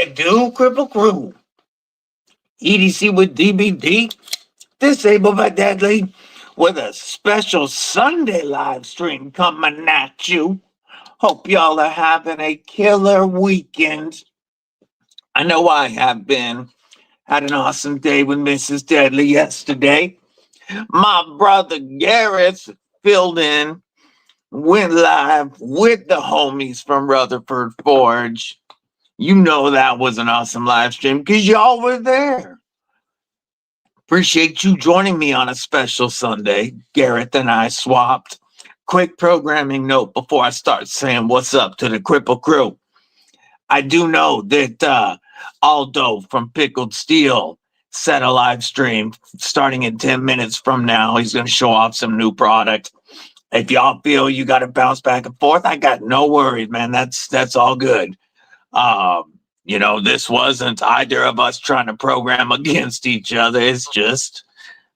It do, Kripple Krew. EDC with DBD. Disabled by Deadly. With a special Sunday live stream coming at you. Hope y'all are having a killer weekend. I know I have been. Had an awesome day with Mrs. Deadly yesterday. My brother Garrett filled in, went live with the homies from Rutherford Forge. You know that was an awesome live stream because y'all were there. Appreciate you joining me on a special Sunday. Garrett and I swapped. Quick programming note before I start saying what's up to the Kripple Krew. I do know that Aldo from Pickled Steel set a live stream starting in 10 minutes from now. He's going to show off some new product. If y'all feel you got to bounce back and forth, I got no worries, man. That's all good. This wasn't either of us trying to program against each other. It's just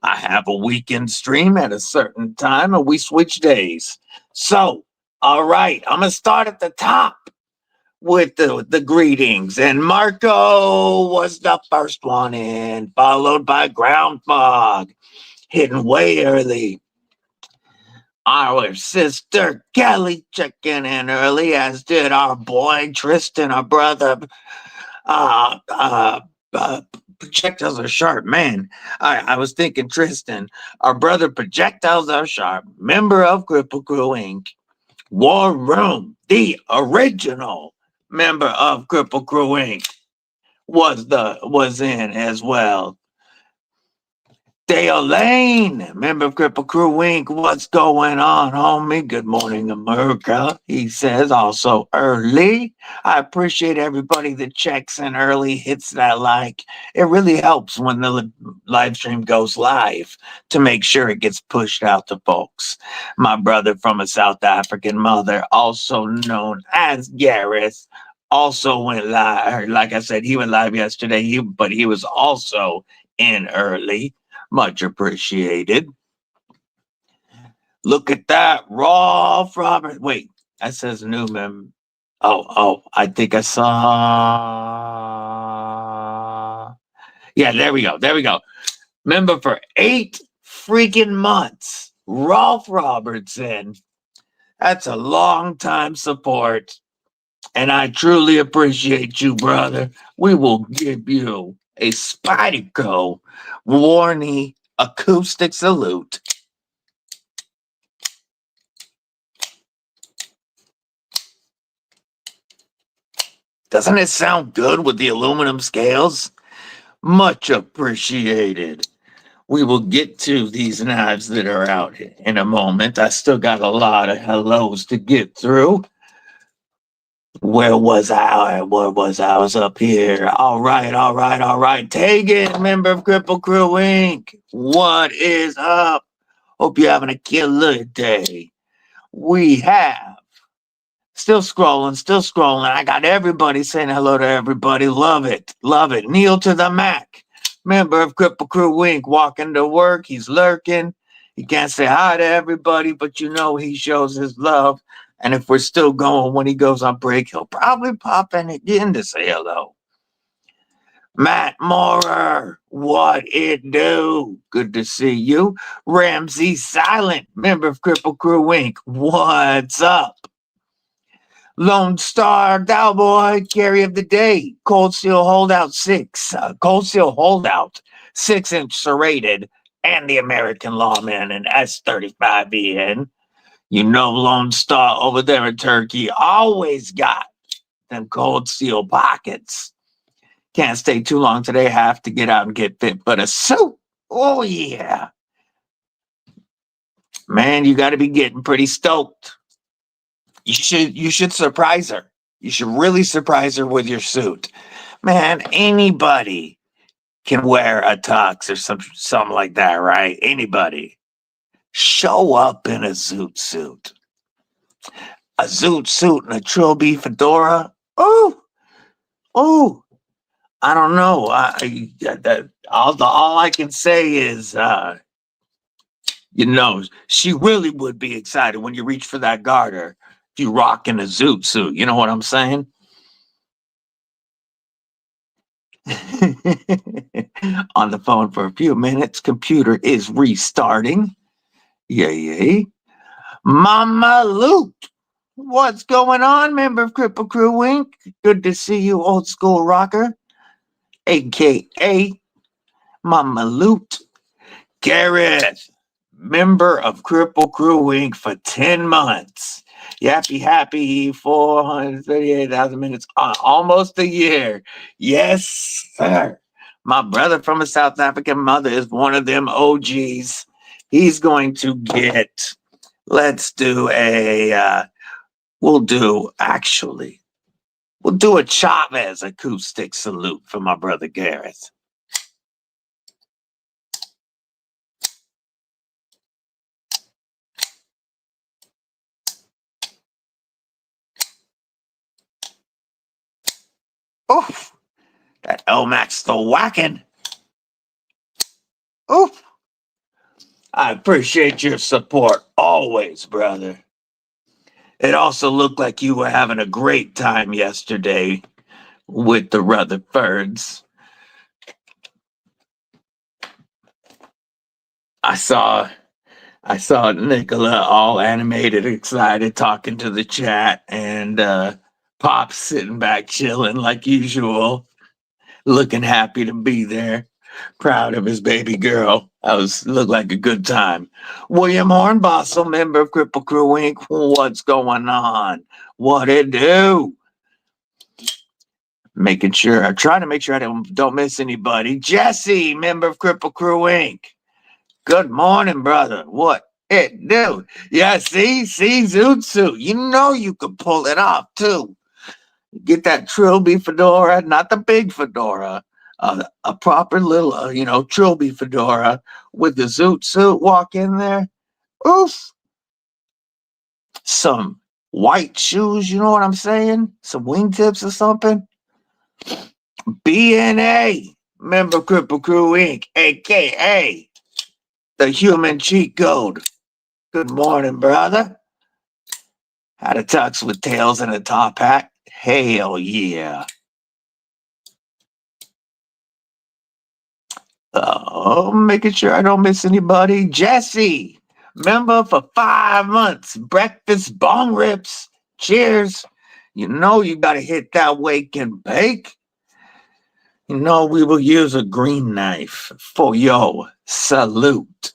I have a weekend stream at a certain time and we switch days. So, all right, I'm going to start at the top with the greetings. And Marco was the first one in, followed by Ground Fog, hitting way early. Our sister Kelly checking in early, as did our boy Tristan, our brother. Projectiles are sharp, man. I was thinking Tristan, our brother. Projectiles are sharp, member of Kripple Krew Inc. War Room, the original member of Kripple Krew Inc. was in as well. Dale Lane, member of Kripple Krew Inc. What's going on, homie? Good morning, America. He says also early. I appreciate everybody that checks in early, hits that like. It really helps when the live stream goes live to make sure it gets pushed out to folks. My brother from a South African mother, also known as Gareth, also went live. Like I said, he went live yesterday, but he was also in early. Much appreciated. Look at that. Rolf Robert. Wait, that says new member. Oh, I think I saw. Yeah, there we go. Member for 8 freaking months. Rolf Robertson. That's a long time support. And I truly appreciate you, brother. We will give you a Spydico Warney acoustic salute. Doesn't it sound good with the aluminum scales? Much appreciated. We will get to these knives that are out in a moment. I still got a lot of hellos to get through. Where was I? I was up here. All right. Tegan, member of Kripple Krew Inc. What is up? Hope you're having a killer day. We have still scrolling. I got everybody saying hello to everybody. Love it. Neil to the Mac, member of Kripple Krew Inc. Walking to work. He's lurking. He can't say hi to everybody, but he shows his love. And if we're still going when he goes on break, he'll probably pop in again to say hello. Matt Moorer, what it do? Good to see you. Ramsey Silent, member of Kripple Krew Inc. What's up? Lone Star Cowboy, carry of the day. Cold Steel Holdout 6. 6-inch serrated. And the American Lawman and S35EN. Lone Star over there in Turkey always got them cold steel pockets. Can't stay too long today. Have to get out and get fit. But a suit, oh yeah. Man, you got to be getting pretty stoked. You should surprise her. You should really surprise her with your suit. Man, anybody can wear a tux or something like that, right? Anybody. Show up in a zoot suit. A zoot suit and a trilby fedora. Oh, I don't know. All I can say is, she really would be excited when you reach for that garter. If you rock in a zoot suit, you know what I'm saying? On the phone for a few minutes. Computer is restarting. Yay. Mama Loot. What's going on, member of Kripple Krew Inc.? Good to see you, old school rocker. AKA Mama Loot. Gareth, member of Kripple Krew Inc. for 10 months. Happy 438,000 minutes, almost a year. Yes, sir. My brother from a South African mother is one of them OGs. He's going to get, let's do we'll do a Chavez acoustic salute for my brother Gareth. Oof, that L-Max the whacking. Oof. I appreciate your support always, brother. It also looked like you were having a great time yesterday with the Rutherfords. I saw Nicola all animated, excited, talking to the chat, and Pop sitting back chilling like usual, looking happy to be there, proud of his baby girl. Looked like a good time. William Hornbostel, member of Kripple Krew Inc. What's going on? What it do? Trying to make sure I don't miss anybody. Jesse, member of Kripple Krew Inc. Good morning, brother. What it do? Yeah, see, Zootsuit. You know you could pull it off too. Get that trilby fedora, not the big fedora, a proper little, trilby fedora with the zoot suit. Walk in there. Oof. Some white shoes, you know what I'm saying? Some wingtips or something. BNA, member Kripple Krew Inc., aka the human cheat code. Good morning, brother. Had a tux with tails and a top hat. Hell yeah. Making sure I don't miss anybody. Jesse, member for 5 months. Breakfast bong rips. Cheers. You know you gotta hit that wake and bake. You know we will use a green knife for your salute.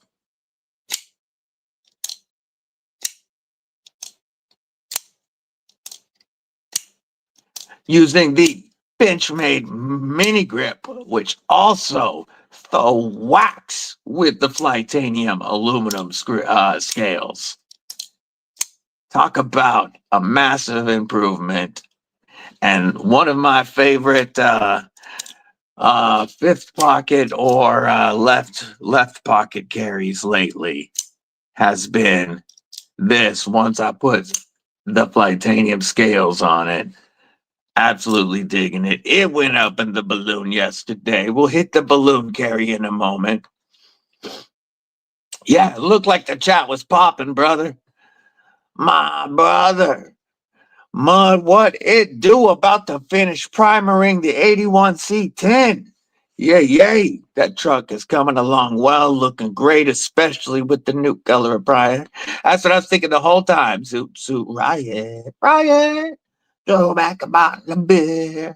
Using the Benchmade mini grip, which also the wax with the Flytanium aluminum scales. Talk about a massive improvement. And one of my favorite fifth pocket or left pocket carries lately has been this. Once I put the Flytanium scales on it, absolutely digging it. It went up in the balloon yesterday. We'll hit the balloon carry in a moment. Yeah, it looked like the chat was popping, brother. My brother. Mud, what it do about the finish primering the 81C10? Yay. That truck is coming along well, looking great, especially with the new color of Brian. That's what I was thinking the whole time. Zoot, riot. Go back about the beer.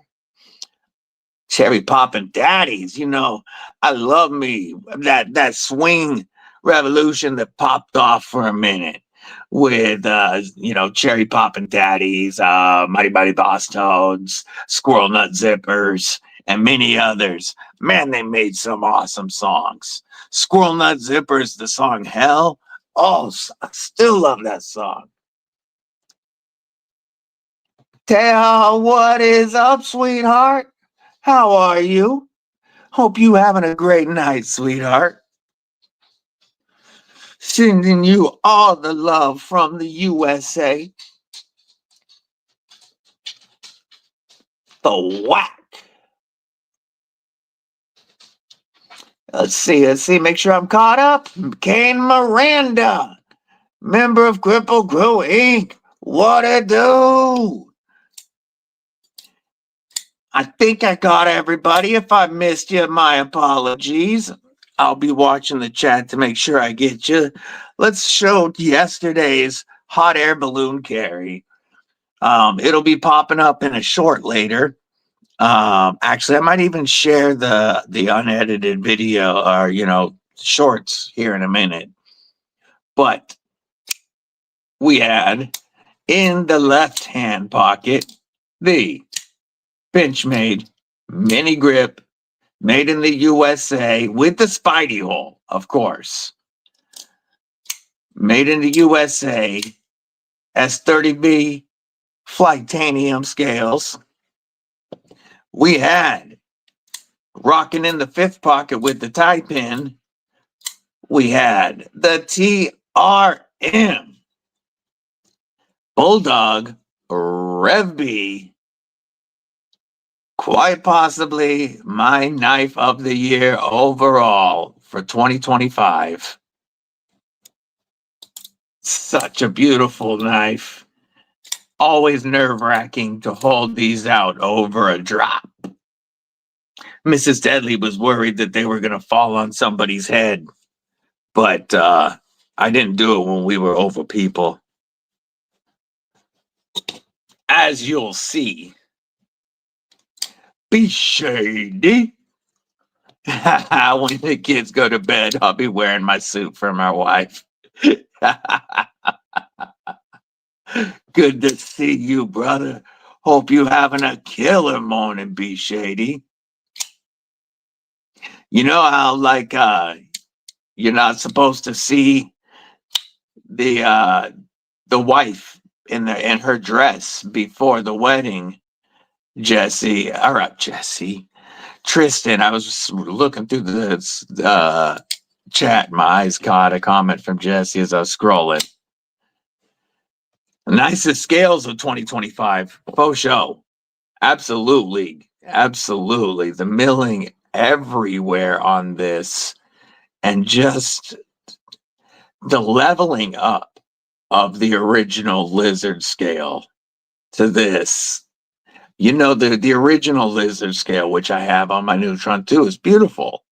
Cherry poppin' daddies, I love me that swing revolution that popped off for a minute with cherry poppin' daddies, Mighty Mighty Boss Toads, Squirrel Nut Zippers, and many others. Man, they made some awesome songs. Squirrel Nut Zippers, the song Hell. Oh, I still love that song. Tell what is up, sweetheart. How are you? Hope you having a great night, sweetheart. Sending you all the love from the USA. The whack. Let's see. Make sure I'm caught up. Kane Miranda, member of Kripple Krew Inc. What it do? I think I got everybody. If I missed you, my apologies. I'll be watching the chat to make sure I get you. Let's show yesterday's hot air balloon carry. It'll be popping up in a short later. Actually, I might even share the unedited video or shorts here in a minute. But we had in the left hand pocket the Benchmade mini grip, made in the USA with the Spidey hole, of course. Made in the USA, S30B Flightanium scales. We had rocking in the fifth pocket with the tie pin. We had the TRM Bulldog Rev B, quite possibly my knife of the year overall for 2025. Such a beautiful knife. Always nerve-wracking to hold these out over a drop. Mrs. Deadly was worried that they were going to fall on somebody's head, but I didn't do it when we were over people. As you'll see, be shady. When the kids go to bed, I'll be wearing my suit for my wife. Good to see you, brother. Hope you having a killer morning, Be Shady. You know how you're not supposed to see the wife in her dress before the wedding. Tristan, I was just looking through the chat. My eyes caught a comment from Jesse as I was scrolling. Nicest scales of 2025. Faux show. Absolutely. Absolutely. The milling everywhere on this. And just the leveling up of the original lizard scale to this. You know, the original lizard scale, which I have on my Neutron 2, is beautiful.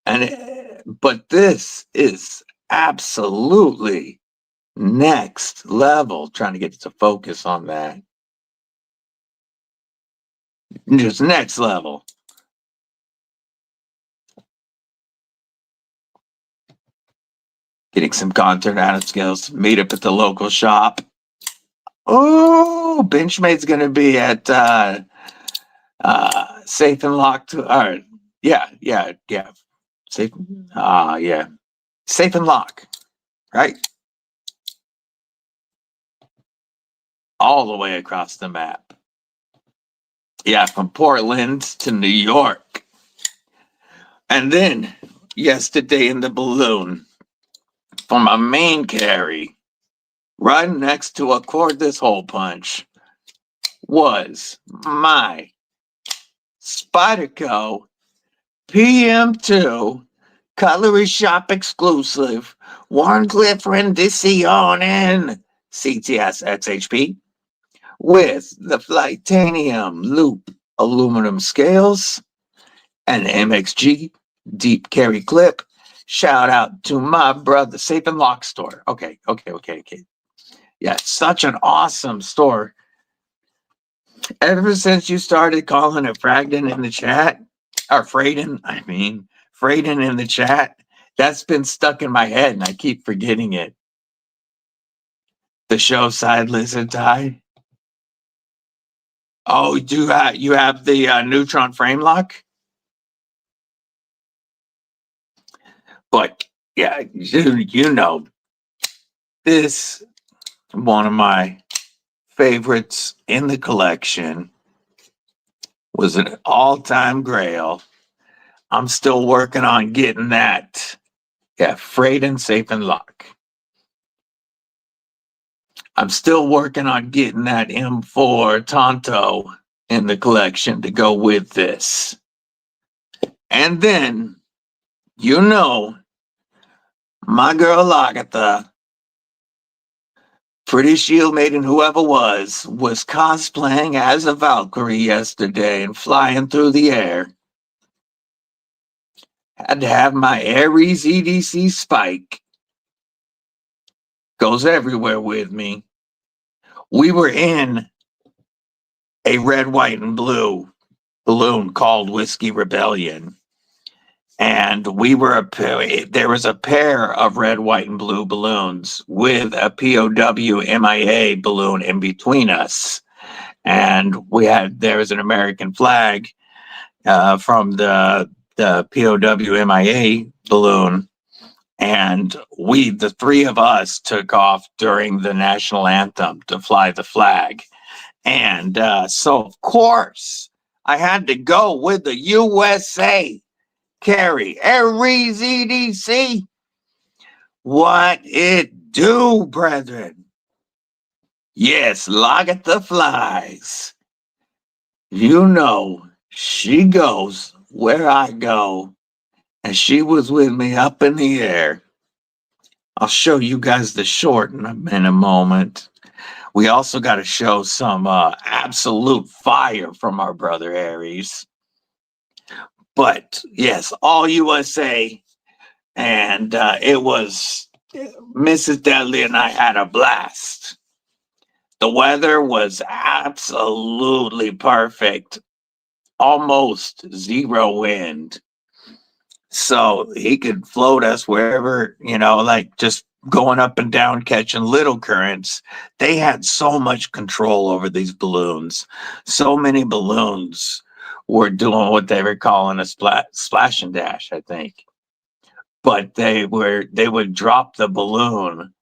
But this is absolutely next level. Trying to get to focus on that. Just next level. Getting some content out of scales. Meet up at the local shop. Oh, Benchmade's going to be at Safe and Locked. Yeah. Safe. Yeah. Safe and Lock. Right? All the way across the map. Yeah, from Portland to New York. And then yesterday in the balloon, for my main carry, right next to a cordless hole punch, was my Spyderco PM2 Cutlery Shop exclusive Warncliffe Rendition CTS XHP with the Flightanium loop aluminum scales and MXG deep carry clip. Shout out to my brother, Safe and Lock store. Okay. Yeah, such an awesome store. Ever since you started calling it Fragden in the chat, or Frayden in the chat, that's been stuck in my head and I keep forgetting it. The show side lizard tie. Oh, you have the Neutron frame lock? But yeah, you know, this one of my favorites in the collection was an all-time grail. I'm still working on getting that. Yeah, Frayden Safe and Lock. I'm still working on getting that M4 Tonto in the collection to go with this. And then, you know, my girl Agatha Pretty Shield Maiden, whoever was cosplaying as a Valkyrie yesterday and flying through the air. Had to have my Ares EDC Spike. Goes everywhere with me. We were in a red, white, and blue balloon called Whiskey Rebellion. And there was a pair of red, white, and blue balloons with a POW MIA balloon in between us. And there was an American flag from the POW MIA balloon. And the three of us took off during the national anthem to fly the flag. And so, of course, I had to go with the USA. Carry Ares EDC. What it do, brethren? Yes, Lagatha flies. You know, she goes where I go, and she was with me up in the air. I'll show you guys the short in a moment. We also got to show some absolute fire from our brother Ares. But yes, all USA, and it was Mrs. Deadly and I had a blast. The weather was absolutely perfect, almost zero wind. So he could float us wherever, like just going up and down, catching little currents. They had so much control over these balloons. So many balloons were doing what they were calling a splash and dash, I think. But they would drop the balloon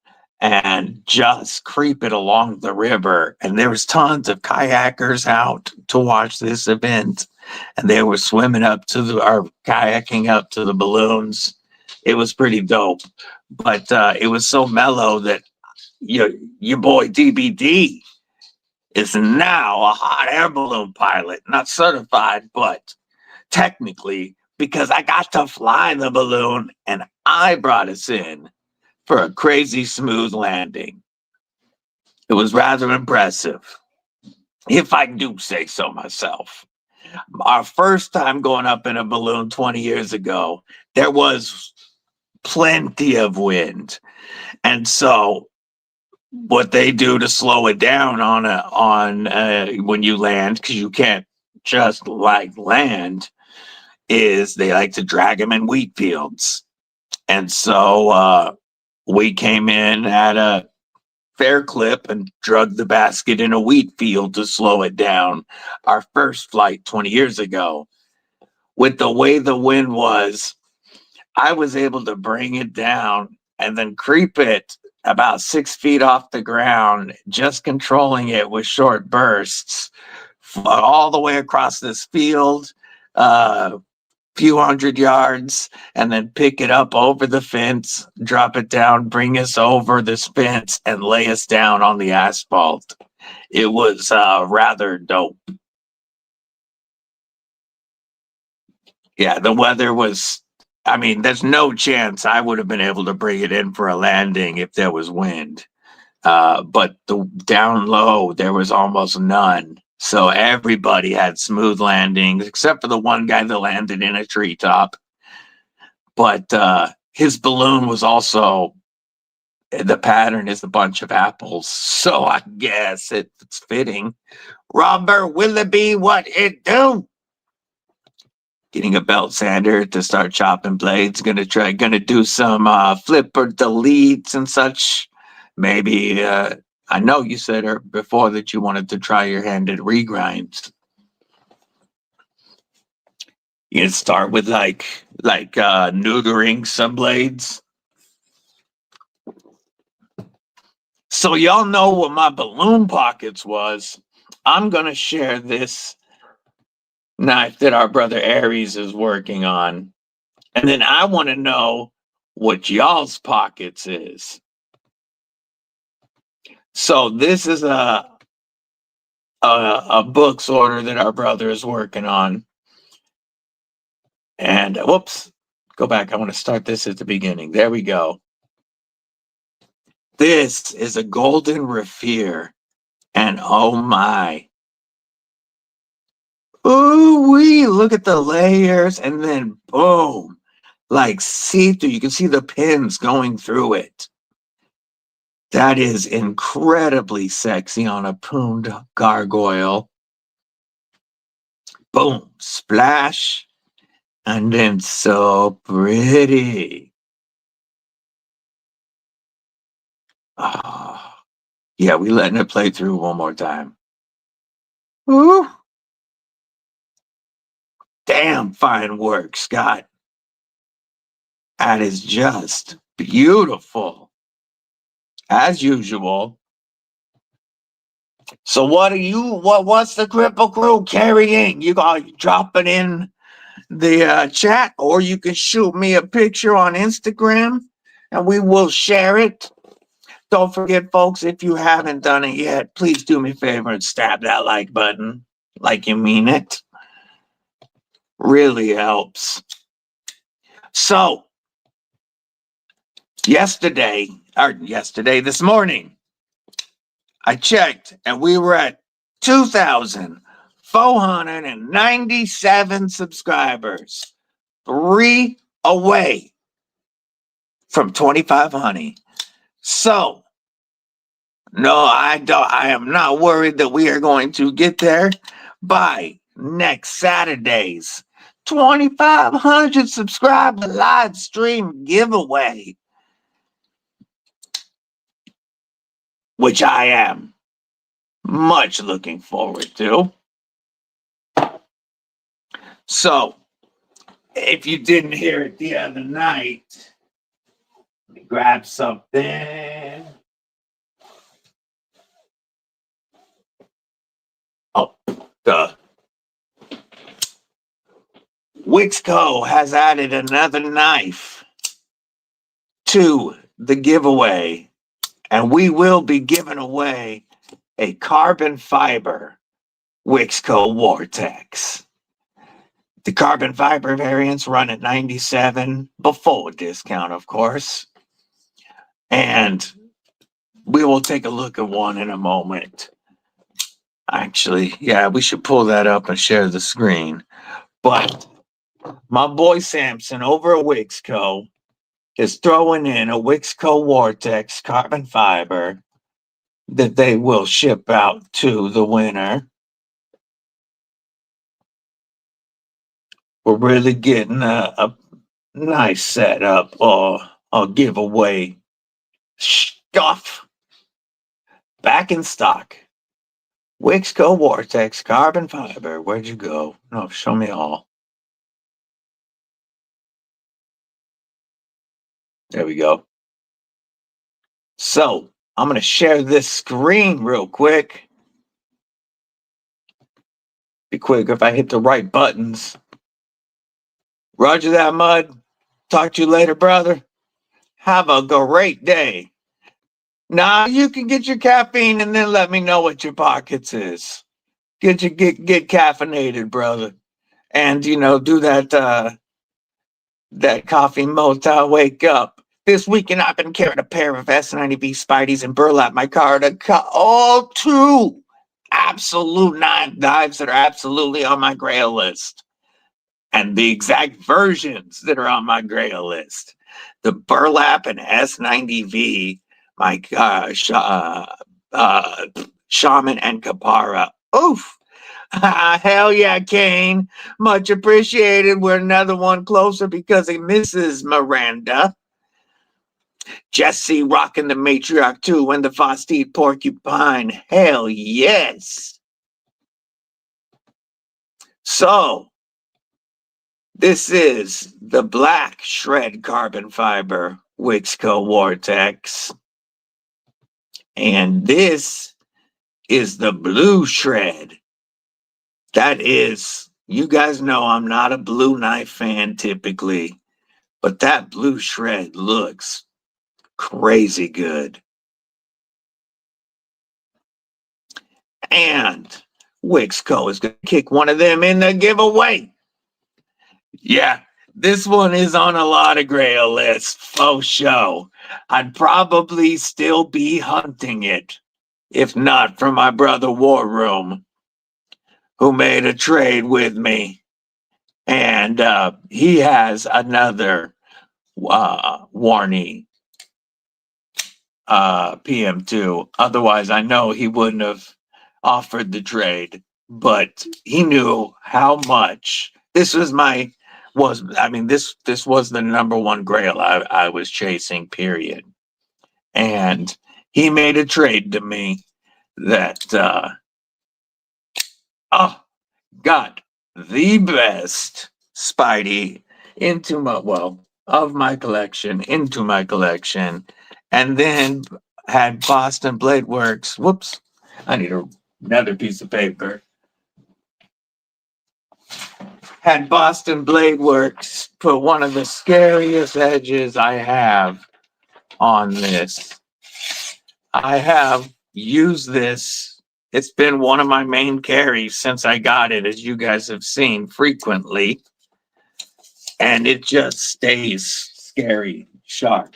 and just creep it along the river. And there was tons of kayakers out to watch this event. And they were swimming kayaking up to the balloons. It was pretty dope. But it was so mellow that your boy DBD is now a hot air balloon pilot. Not certified, but technically, because I got to fly the balloon and I brought us in for a crazy smooth landing. It was rather impressive, if I do say so myself. Our first time going up in a balloon 20 years ago, there was plenty of wind. And so what they do to slow it down when you land, because you can't just land, is they like to drag them in wheat fields. And so we came in at a fair clip and drug the basket in a wheat field to slow it down. Our first flight 20 years ago. With the way the wind was, I was able to bring it down and then creep it about 6 feet off the ground, just controlling it with short bursts all the way across this field, few hundred yards, and then pick it up over the fence, drop it down, bring us over this fence, and lay us down on the asphalt. It was rather dope. Yeah, the weather was, there's no chance I would have been able to bring it in for a landing if there was wind. But down low, there was almost none. So everybody had smooth landings, except for the one guy that landed in a treetop. But his balloon was also, the pattern is a bunch of apples. So I guess it's fitting. Robert Willoughby, what it do? Getting a belt sander to start chopping blades. Gonna do some flip or deletes and such. Maybe I know you said before that you wanted to try your hand at regrinds. You can start with like neutering some blades. So y'all know what my balloon pockets was. I'm gonna share this knife that our brother Ares is working on, and then I want to know what y'all's pockets is. So this is a books order that our brother is working on. And whoops, go back. I want to start this at the beginning. There we go. This is a golden Raffia, and oh my. Ooh wee, look at the layers, and then boom, like see-through. You can see the pins going through it. That is incredibly sexy on a pruned gargoyle. Boom, splash, and then so pretty. Oh, yeah, we letting it play through one more time. Ooh. Damn fine work, Scott. That is just beautiful. As usual. So what's the Kripple Krew carrying? You got dropping in the chat, or you can shoot me a picture on Instagram and we will share it. Don't forget, folks, if you haven't done it yet, please do me a favor and stab that like button like you mean it. Really helps. So, this morning, I checked and we were at 2,497 subscribers. 3 away from 2,500. So, no, I am not worried that we are going to get there by next Saturday's 2,500 subscriber live stream giveaway, which I am much looking forward to. So, if you didn't hear it the other night, let me grab something. Oh, duh. YTCo has added another knife to the giveaway, and we will be giving away a carbon fiber YTCo Vortex. The carbon fiber variants run at $97 before discount, of course. And we will take a look at one in a moment. Actually, yeah, we should pull that up and share the screen. But my boy Samson over at YTCo is throwing in a YTCo Vortex carbon fiber that they will ship out to the winner. We're really getting a nice setup or giveaway stuff back in stock. YTCo Vortex carbon fiber. Where'd you go? No, show me all. There we go. So I'm going to share this screen real quick. Be quick if I hit the right buttons. Roger that, Mud. Talk to you later, brother. Have a great day. Now you can get your caffeine and then let me know what your pockets is. Get caffeinated, brother. And do that coffee motel wake up. This weekend I've been carrying a pair of S90V Spideys and burlap my car to all two absolute knives that are absolutely on my grail list. And the exact versions that are on my grail list. The burlap and S90V, my Shaman and Kapara. Oof. Hell yeah, Kane. Much appreciated. We're another one closer because of Mrs. Miranda. Jesse rocking the matriarch too and the Fostede porcupine. Hell yes. So, this is the black shred carbon fiber YTCo Vortex. And this is the blue shred. That is, you guys know I'm not a blue knife fan typically, but that blue shred looks crazy good. And YTCo is going to kick one of them in the giveaway. Yeah, This one is on a lot of grail lists, faux show. I'd probably still be hunting it, if not for my brother War Room, who made a trade with me. And he has another Warney PM2. Otherwise, I know he wouldn't have offered the trade, but he knew how much this was this was the number one grail I was chasing, period. And he made a trade to me that got the best Spidey into my collection, into my collection, and then had Boston Blade Works. Whoops, I need another piece of paper. Had Boston Blade Works put one of the scariest edges I have on this. I have used this. It's been one of my main carries since I got it, as you guys have seen frequently. And it just stays scary sharp.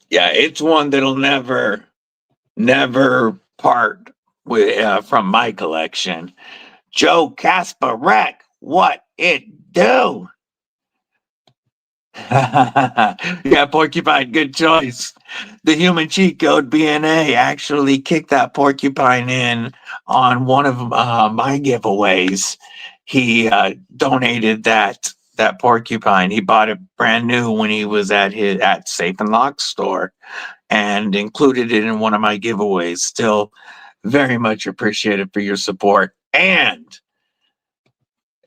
Yeah, it's one that'll never part with from my collection. Joe Kasparek, what it do? Yeah, Porcupine, good choice. The human cheat code BNA actually kicked that Porcupine in on one of my giveaways. He donated that Porcupine. He bought it brand new when he was at Safe and Lock store and included it in one of my giveaways. Still very much appreciated for your support. And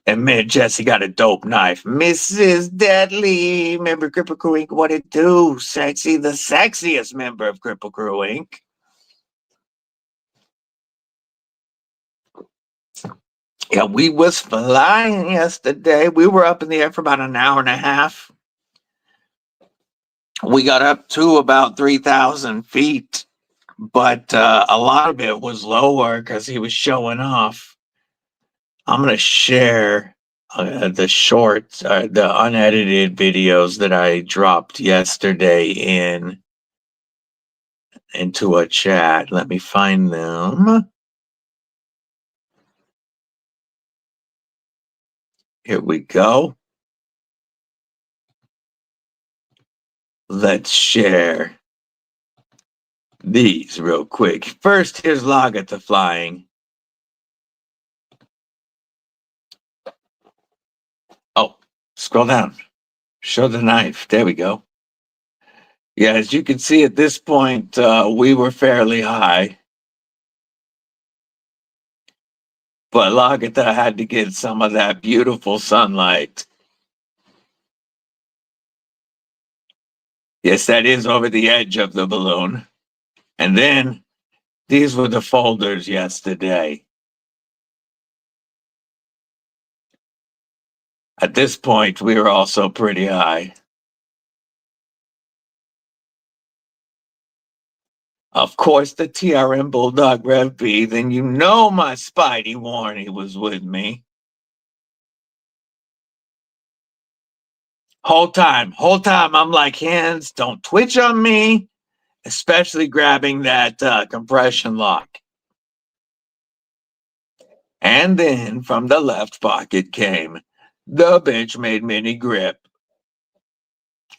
admit Jesse got a dope knife. Mrs. Deadly, member of Kripple Krew Inc. What it do? Sexy, the sexiest member of Kripple Krew Inc. Yeah, we was flying yesterday. We were up in the air for about an hour and a half. We got up to about 3,000 feet, but a lot of it was lower because he was showing off. I'm going to share the shorts, the unedited videos that I dropped yesterday into a chat. Let me find them. Here we go. Let's share these real quick. First, here's Log at the Flying. Oh, scroll down. Show the knife. There we go. Yeah, as you can see at this point, we were fairly high. But Lagata had to get some of that beautiful sunlight. Yes, that is over the edge of the balloon. And then these were the folders yesterday. At this point, we were also pretty high. Of course, the TRM Bulldog Rev B, then you know my Spidey Warney was with me. Whole time, I'm like, hands, don't twitch on me, especially grabbing that compression lock. And then from the left pocket came the Benchmade Mini Grip.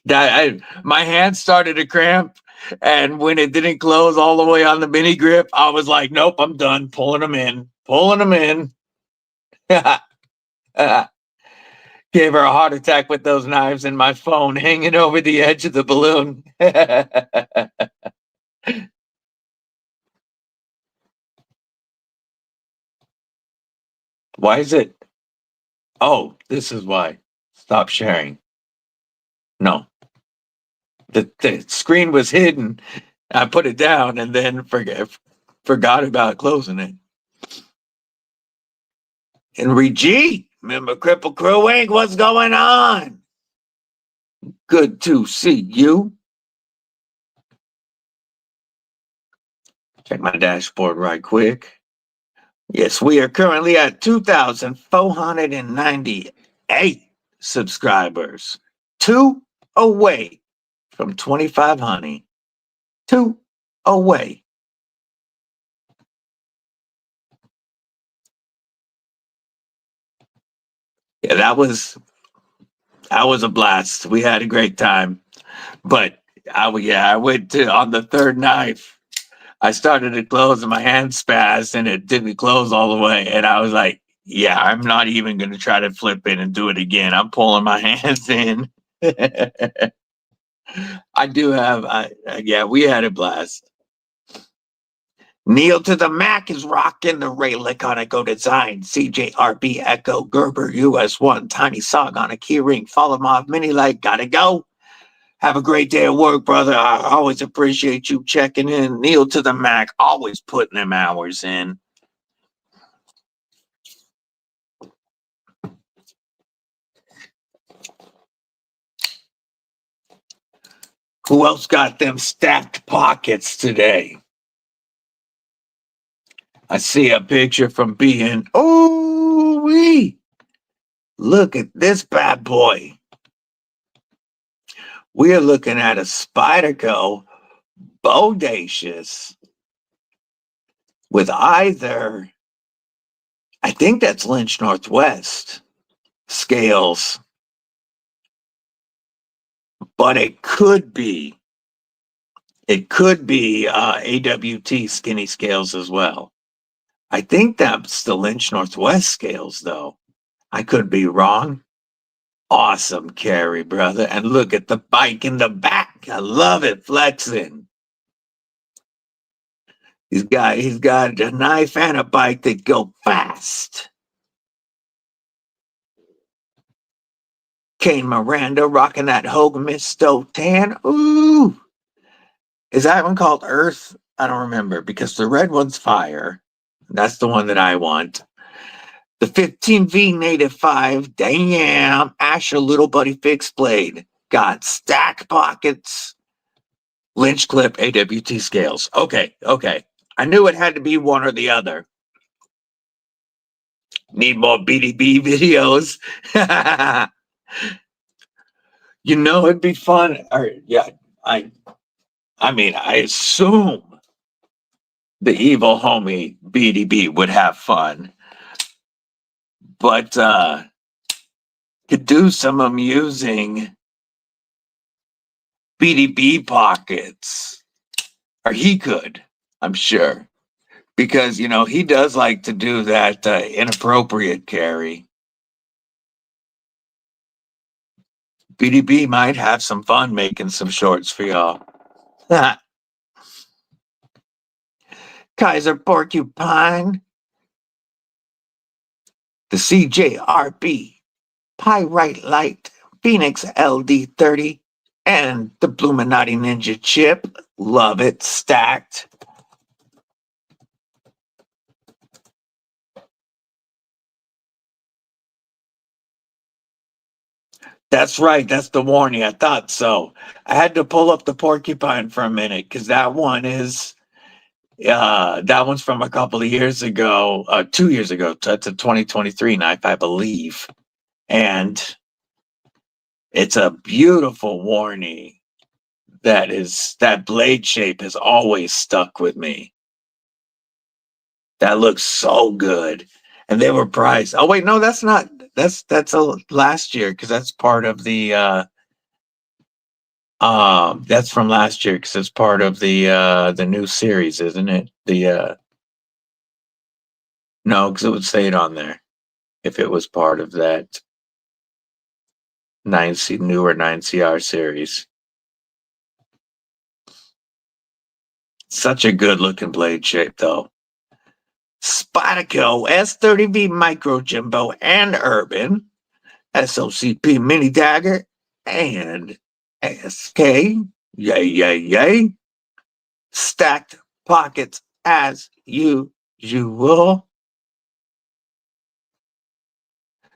My hand started to cramp, and when it didn't close all the way on the mini grip, I was like, nope, I'm done pulling them in. Gave her a heart attack with those knives and my phone hanging over the edge of the balloon. Why is it? Oh, this is why. Stop sharing. No. The screen was hidden. I put it down and then forgot about closing it. Henry G, remember Kripple Krew Inc? What's going on? Good to see you. Check my dashboard right quick. Yes, we are currently at 2,498 subscribers. 2 away from 2,500. 2 away. Yeah, that was a blast. We had a great time. But I went to on the third knife. I started to close and my hand spazzed and it didn't close all the way. And I was like, yeah, I'm not even going to try to flip it and do it again. I'm pulling my hands in. Yeah, we had a blast. Neil to the Mac is rocking the Ray Laconico design. CJRB Echo Gerber US1 Tiny Sog on a keyring. Follow Mob Mini Light. Gotta go. Have a great day at work, brother. I always appreciate you checking in. Neil to the Mac, always putting them hours in. Who else got them stacked pockets today? I see a picture from being, oh, wee. Look at this bad boy. We're looking at a Spyderco Bodacious with either, I think that's Lynch Northwest scales, but it could be AWT skinny scales as well. I think that's the Lynch Northwest scales, though. I could be wrong. Awesome carry, brother. And look at the bike in the back. I love it, flexing. He's got a knife and a bike that go fast. Kane Miranda rocking that Hogue Misto tan. Ooh. Is that one called Earth? I don't remember because the red one's fire. That's the one that I want. The 15V Native 5, damn, Asher Little Buddy Fixed Blade. Got stack pockets, Lynch clip, AWT scales. Okay. I knew it had to be one or the other. Need more BDB videos. It'd be fun. I mean, I assume the evil homie BDB would have fun. But could do some amusing BDB pockets. Or he could, I'm sure. Because, he does like to do that inappropriate carry. BDB might have some fun making some shorts for y'all. Kaiser Porcupine. The CJRB. Pyrite Light. Phoenix LD30. And the Bluminati Ninja chip. Love it. Stacked. That's right. That's the warning. I thought so. I had to pull up the porcupine for a minute because that one's from a couple of years ago, 2 years ago. That's a 2023 knife, I believe. And it's a beautiful warning. That blade shape has always stuck with me. That looks so good. And they were priced. Oh wait, no, that's not. That's last year because that's part of the. That's from last year because it's part of the new series, isn't it? No, because it would say it on there if it was part of that newer 9CR series. Such a good looking blade shape though. Spyderco S30V Micro Jimbo and Urban, SOCP Mini Dagger, and SK. Yay. Stacked pockets as usual.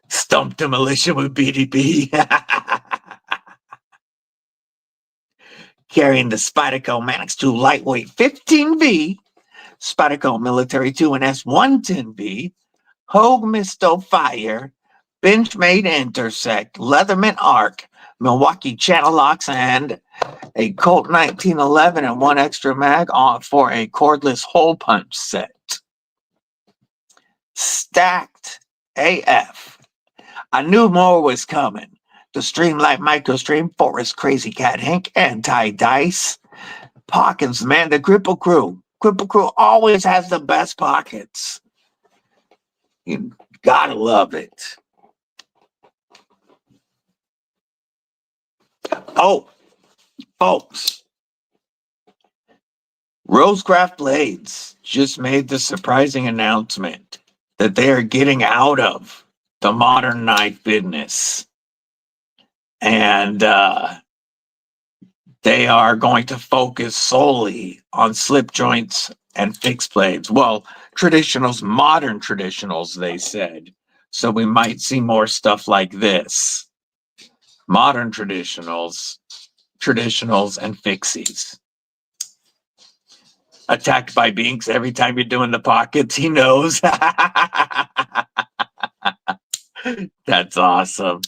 Stump demolition with BDB. Carrying the Spyderco Manix 2 lightweight 15V Spyderco Military 2 and S110B, Hogue Misto Fire, Benchmade Intersect, Leatherman Arc, Milwaukee Channel Locks, and a Colt 1911 and one extra mag for a cordless hole punch set. Stacked AF. I knew more was coming. The Streamlight Microstream, Forest Crazy Cat Hank, Anti-Dice, Pockets, man, the Kripple Krew. Kripple Krew always has the best pockets. You gotta love it. Oh, folks, Rosecraft Blades just made the surprising announcement that they are getting out of the modern knife business. And they are going to focus solely on slip joints and fixed blades. Well, traditionals, modern traditionals, they said. So we might see more stuff like this. Modern traditionals and fixies. Attacked by Binks every time you're doing the pockets, he knows. That's awesome.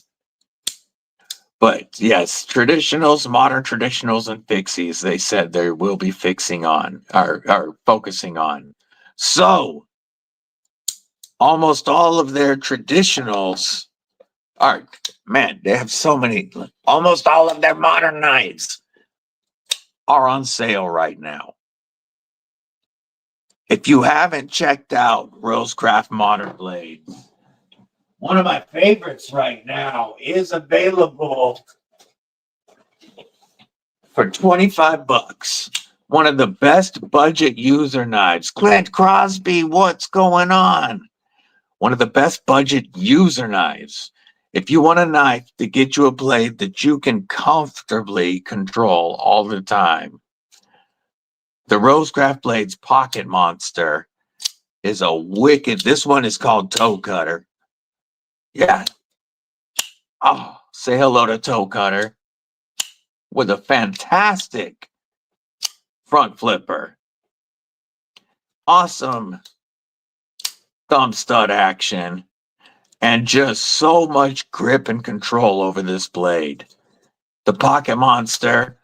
But yes, traditionals, modern traditionals, and fixies, they said they will be focusing on. So almost all of their traditionals are, man, they have so many, almost all of their modern knives are on sale right now. If you haven't checked out Rosecraft Modern Blade, one of my favorites right now is available for $25. One of the best budget user knives. Clint Crosby, what's going on? One of the best budget user knives. If you want a knife to get you a blade that you can comfortably control all the time, the Rosecraft Blades Pocket Monster is a wicked, this one is called Toe Cutter. Yeah. Oh, say hello to Toe Cutter with a fantastic front flipper. Awesome thumb stud action and just so much grip and control over this blade. The Pocket Monster,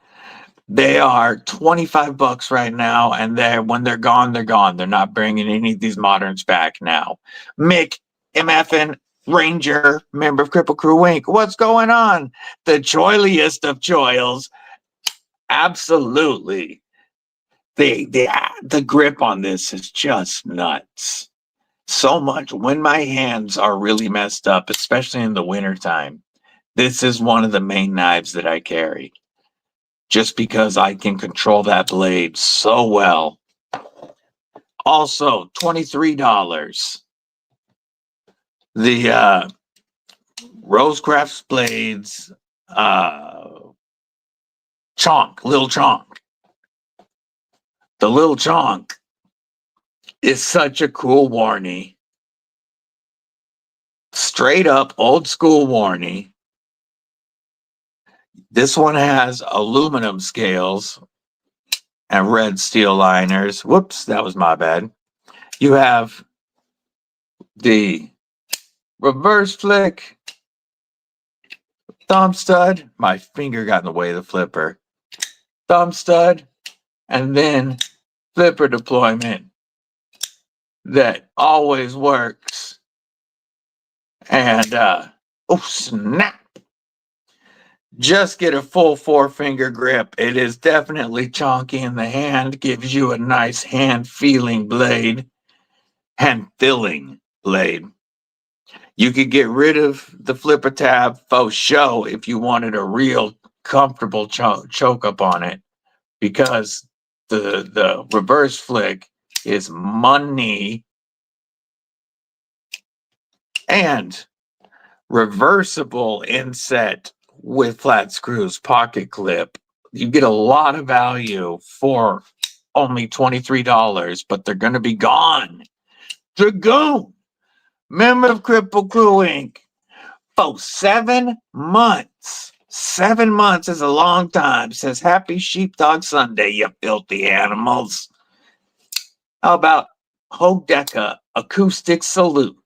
they are $25 right now, and when they're gone, they're gone. They're not bringing any of these moderns back now. Mick MFN Ranger, member of Kripple Krew Inc. What's going on? The joyliest of joyals. Absolutely. The grip on this is just nuts. So much. When my hands are really messed up, especially in the wintertime, this is one of the main knives that I carry. Just because I can control that blade so well. Also, $23. The Rosecraft Blades Lil Chonk. The Lil Chonk is such a cool warnie. Straight up old school warnie. This one has aluminum scales and red steel liners. Whoops, that was my bad. You have the reverse flick, thumb stud. My finger got in the way of the flipper. Thumb stud, and then flipper deployment that always works. And oh snap! Just get a full 4-finger grip. It is definitely chonky in the hand. Gives you a nice hand-feeling blade. Hand-filling blade. You could get rid of the flipper tab for show if you wanted a real comfortable choke up on it. Because the reverse flick is money. And reversible inset with flat screws pocket clip. You get a lot of value for only $23, but they're going to be gone. Dragoon, member of Kripple Krew Inc. For 7 months. 7 months is a long time. Says Happy Sheepdog Sunday, you filthy animals. How about Hodeca Acoustic Salute?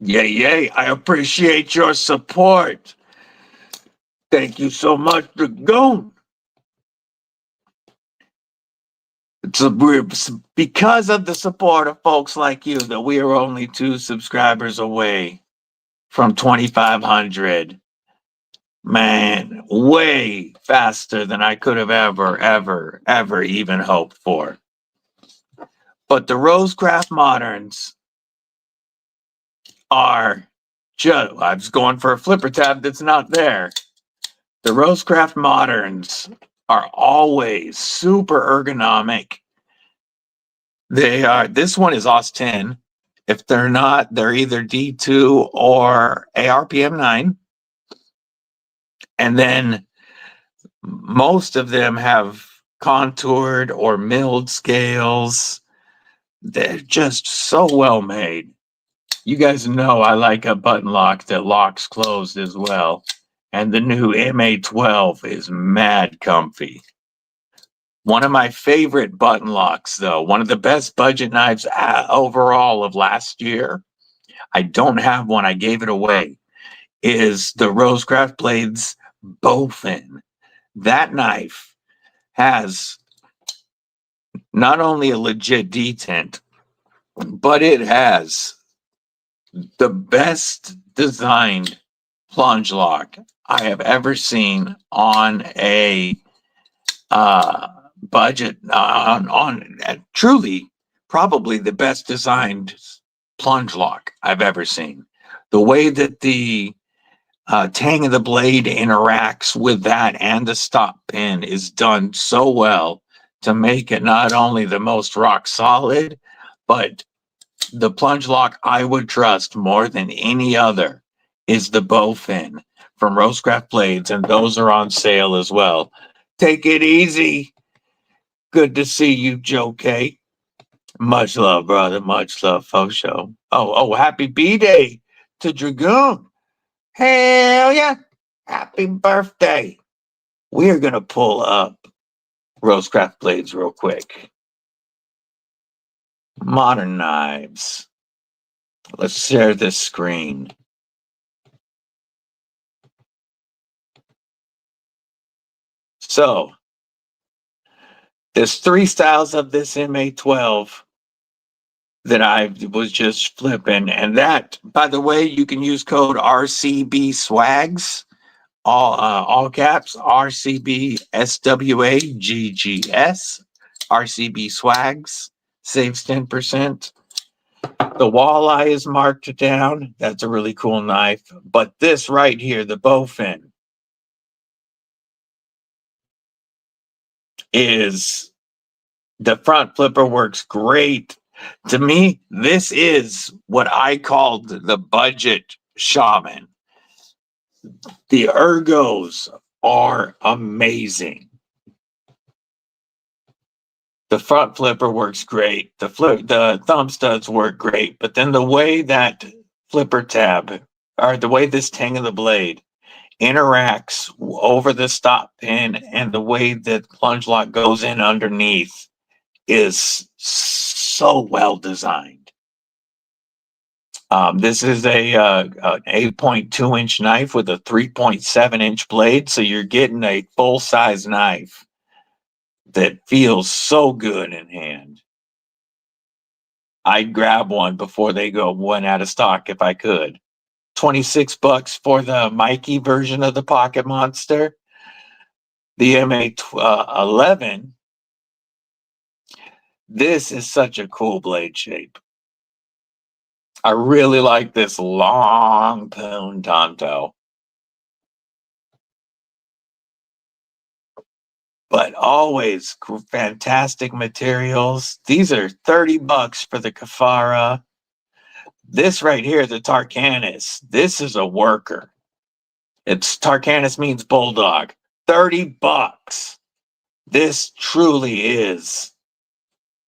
Yay, yay. I appreciate your support. Thank you so much, Dragoon. Because of the support of folks like you that we are only 2 subscribers away from 2,500. Man, way faster than I could have ever even hoped for. But the Rosecraft Moderns are just, I was going for a flipper tab that's not there. The Rosecraft Moderns are always super ergonomic. They are, this one is OS 10. If they're not, they're either D2 or ARPM 9. And then most of them have contoured or milled scales. They're just so well made. You guys know I like a button lock that locks closed as well. And the new MA12 is mad comfy. One of my favorite button locks, though, one of the best budget knives overall of last year, I don't have one, I gave it away, is the Rosecraft Blades Bowfin. That knife has not only a legit detent, but it has the best designed plunge lock I have ever seen on a budget, on truly probably the best designed plunge lock I've ever seen. The way that the tang of the blade interacts with that and the stop pin is done so well to make it not only the most rock solid, but the plunge lock I would trust more than any other is the Bowfin from Rosecraft Blades, and those are on sale as well. Take it easy. Good to see you, Joe K. Much love, brother. Much love, faux show. Oh, happy B-Day to Dragoon. Hell yeah. Happy birthday. We're going to pull up Rosecraft Blades real quick. Modern knives. Let's share this screen. So, there's 3 styles of this MA12 that I was just flipping. And that, by the way, you can use code RCB Swags, all caps, RCB SWAGGS, RCB Swags, saves 10%. The walleye is marked down. That's a really cool knife. But this right here, the Bowfin, is the front flipper works great. To me, this is what I called the budget shaman. The ergos are amazing. The front flipper works great. The thumb studs work great. But then the way that flipper tab, or the way this tang of the blade interacts over the stop pin and the way that plunge lock goes in underneath is so well designed. This is an 8.2 inch knife with a 3.7 inch blade. So you're getting a full size knife that feels so good in hand. I'd grab one before they went out of stock if I could. $26 for the Mikey version of the Pocket Monster. The MA11. This is such a cool blade shape. I really like this long puntanto. But always fantastic materials. These are $30 for the Kafara. This right here, the Tarkanis, this is a worker. It's Tarkanis means bulldog. $30. This truly is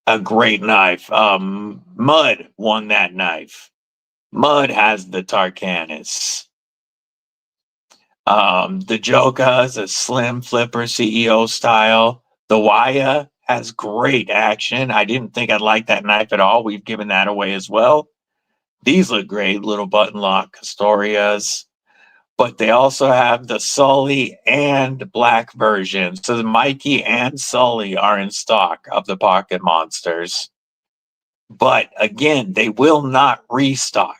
a great knife. Mud won that knife. Mud has the Tarkanis. The Joka is a slim flipper CEO style. The Waya has great action. I didn't think I'd like that knife at all. We've given that away as well. These look great, little button lock Castorias. But they also have the Sully and black version. So the Mikey and Sully are in stock of the Pocket Monsters. But again, they will not restock.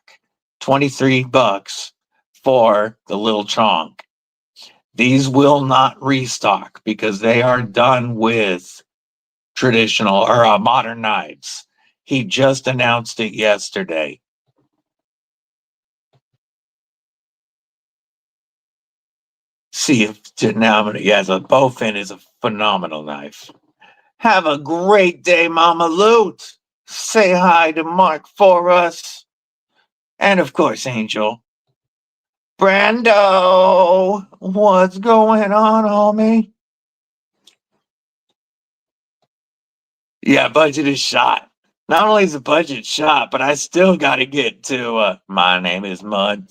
$23 for the Little Chonk. These will not restock because they are done with traditional or modern knives. He just announced it yesterday. See if now, yeah, the bowfin is a phenomenal knife. Have a great day, Mama Loot. Say hi to Mark for us. And of course, Angel. Brando, what's going on, homie? Yeah, budget is shot. Not only is the budget shot, but I still got to get to My Name is Mud.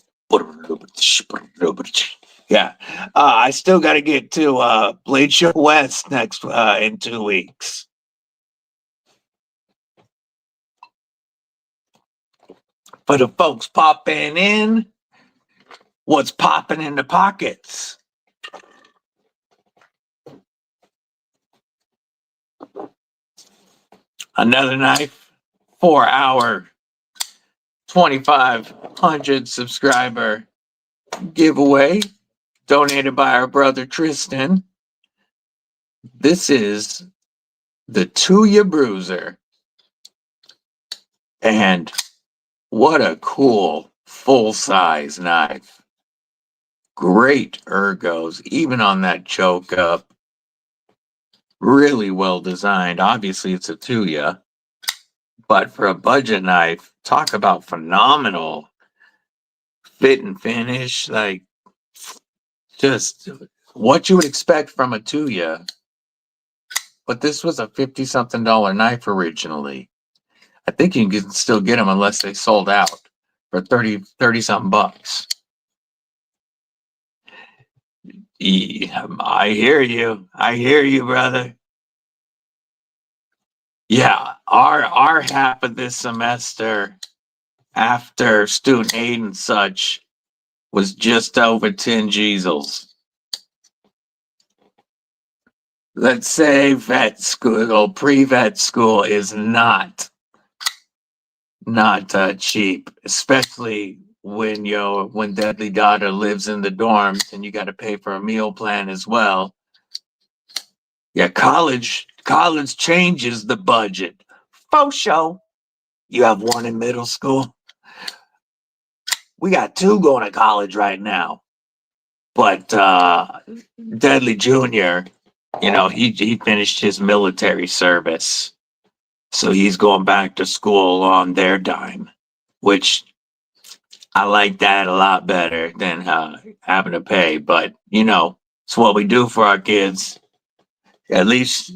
Yeah, I still got to get to Blade Show West next in 2 weeks. For the folks popping in, what's popping in the pockets? Another knife for our 2,500 subscriber giveaway donated by our brother Tristan. This is the Tuya Bruiser. And what a cool full-size knife. Great ergos, even on that choke up. Really well designed. Obviously, it's a Tuya. But for a budget knife, talk about phenomenal fit and finish. Like, just what you would expect from a Tuya. But this was a $50-something knife originally. I think you can still get them unless they sold out for 30-something bucks. I hear you, brother. Yeah, our half of this semester after student aid and such was just over 10 Gsels. Let's say vet school or pre-vet school is not cheap, especially when Deadly Daughter lives in the dorms and you got to pay for a meal plan as well. Yeah, college changes the budget. Faux show. You have one in middle school. We got 2 going to college right now. But Deadly Jr., he finished his military service. So he's going back to school on their dime, which I like that a lot better than having to pay. But, it's what we do for our kids. At least,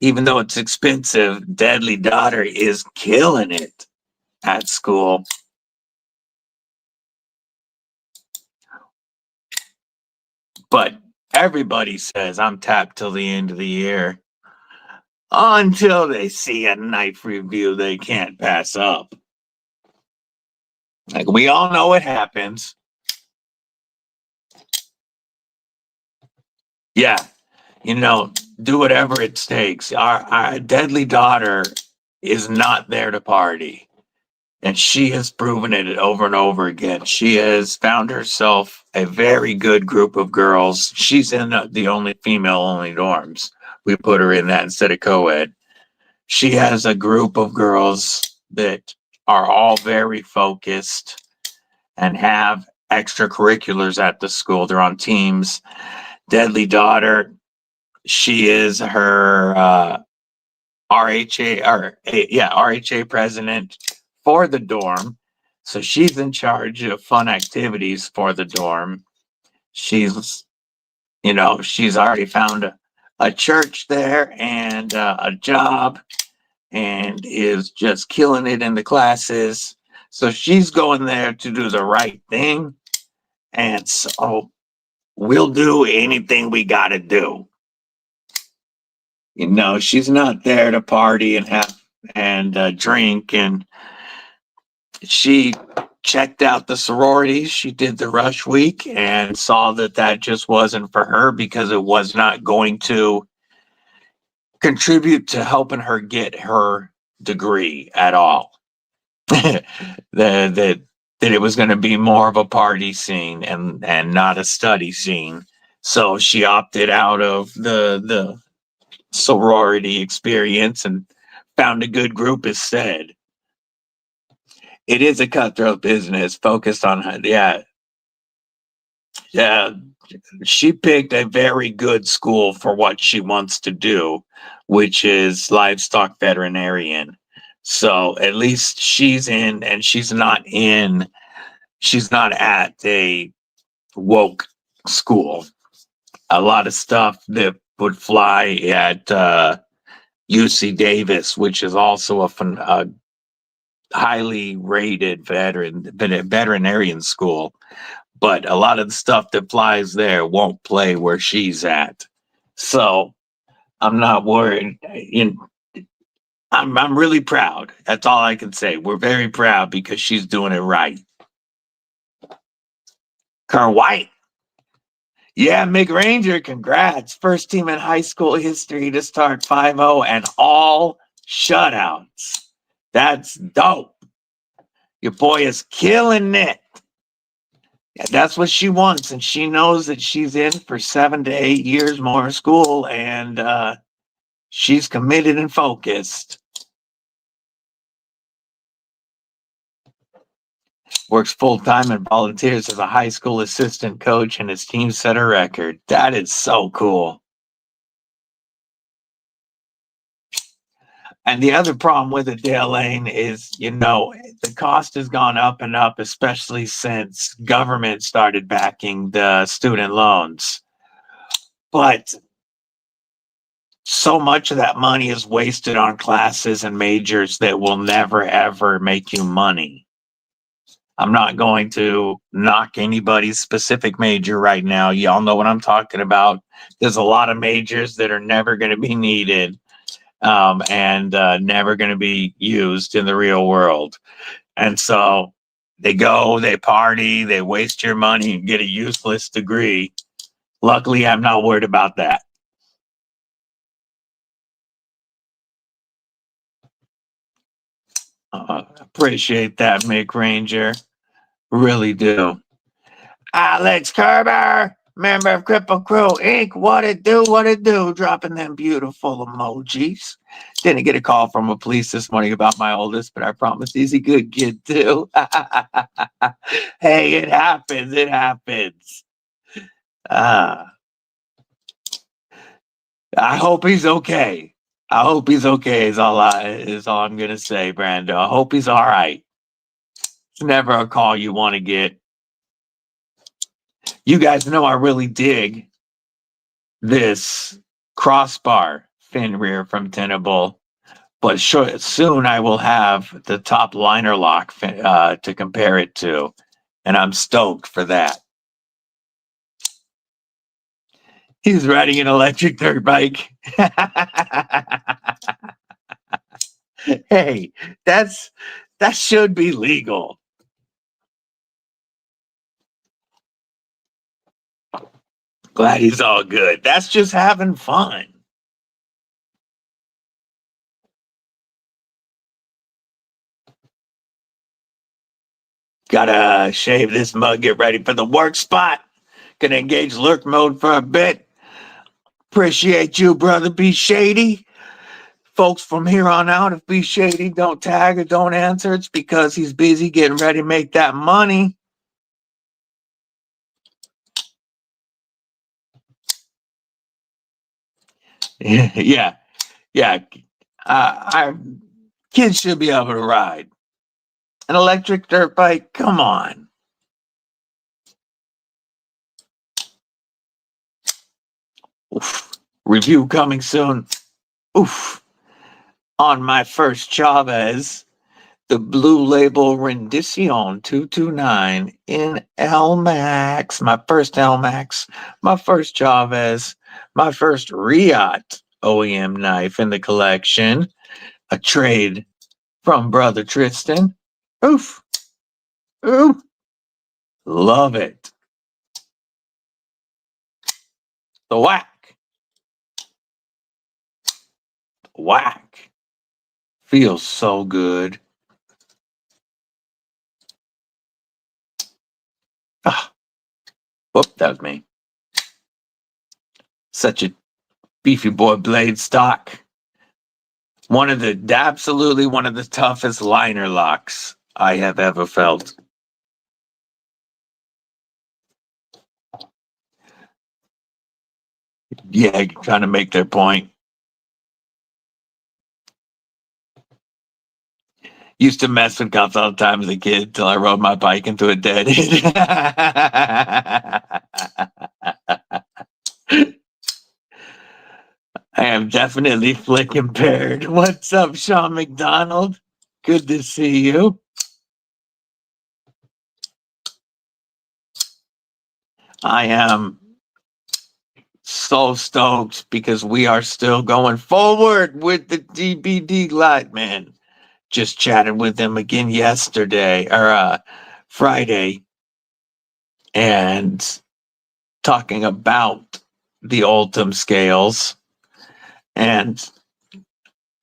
even though it's expensive, Deadly Daughter is killing it at school. But everybody says I'm tapped till the end of the year. Until they see a knife review they can't pass up. Like, we all know it happens. Yeah, do whatever it takes. Our Deadly Daughter is not there to party. And she has proven it over and over again. She has found herself a very good group of girls. She's in the only female-only dorms. We put her in that instead of co-ed. She has a group of girls that are all very focused and have extracurriculars at the school. They're on teams. Deadly Daughter, she is her RHA president for the dorm. So she's in charge of fun activities for the dorm. She's already found a church there and a job and is just killing it in the classes. So she's going there to do the right thing. And so we'll do anything we got to do. She's not there to party and have and drink. And she checked out the sororities. She did the rush week and saw that that just wasn't for her because it was not going to contribute to helping her get her degree at all. that it was going to be more of a party scene and not a study scene. So she opted out of the sorority experience and found a good group instead. It is a cutthroat business focused on, yeah. She picked a very good school for what she wants to do, which is livestock veterinarian. So at least she's in, and she's not at a woke school. A lot of stuff that would fly at UC Davis, which is also a highly rated veterinarian school. But a lot of the stuff that flies there won't play where she's at. So I'm not worried. I'm really proud. That's all I can say. We're very proud because she's doing it right. Kerr White. Yeah, Mick Ranger, congrats. First team in high school history to start 5-0 and all shutouts. That's dope. Your boy is killing it. Yeah, that's what she wants, and she knows that she's in for 7 to 8 years more of school, and she's committed and focused. Works full-time and volunteers as a high school assistant coach, and his team set a record. That is so cool. And the other problem with it, Dale Lane, is, the cost has gone up and up, especially since government started backing the student loans. But so much of that money is wasted on classes and majors that will never, ever make you money. I'm not going to knock anybody's specific major right now. Y'all know what I'm talking about. There's a lot of majors that are never going to be needed and never going to be used in the real world. And so they go, they party, they waste your money and get a useless degree. Luckily, I'm not worried about that. Appreciate that, Mick Ranger. Really do. Alex Kerber, member of Kripple Krew Inc. What it do? Dropping them beautiful emojis. Didn't get a call from a police this morning about my oldest, but I promise he's a good kid too. Hey, it happens. I hope he's okay. Is all I'm gonna say, Brando. I hope he's all right. It's never a call you want to get. You guys know I really dig this crossbar fin rear from Tenable, but soon I will have the top liner lock to compare it to, and I'm stoked for that. He's riding an electric dirt bike. Hey, that should be legal. Glad he's all good. That's just having fun. Gotta shave this mug, get ready for the work spot. Gonna engage lurk mode for a bit. Appreciate you, brother. Be shady. Folks, from here on out, if Be Shady don't tag or don't answer, it's because he's busy getting ready to make that money. Yeah. Kids should be able to ride. An electric dirt bike? Come on. Oof. Review coming soon. Oof. On my first Chavez. the Blue Label Rendition 229 in L-Max. My first L-Max, my first Chavez, my first Riot OEM knife in the collection. A trade from Brother Tristan. Oof. Oof. Love it. The whack. Whack. Feels so good. Ah. Whoop, that was me. Such a beefy boy blade stock. Absolutely one of the toughest liner locks I have ever felt. Yeah, trying to make their point. Used to mess with cops all the time as a kid till I rode my bike into a dead end. I am definitely flick impaired. What's up, Sean McDonald? Good to see you. I am so stoked because we are still going forward with the DBD Light, man. Just chatted with him again Friday, and talking about the Ultim scales. And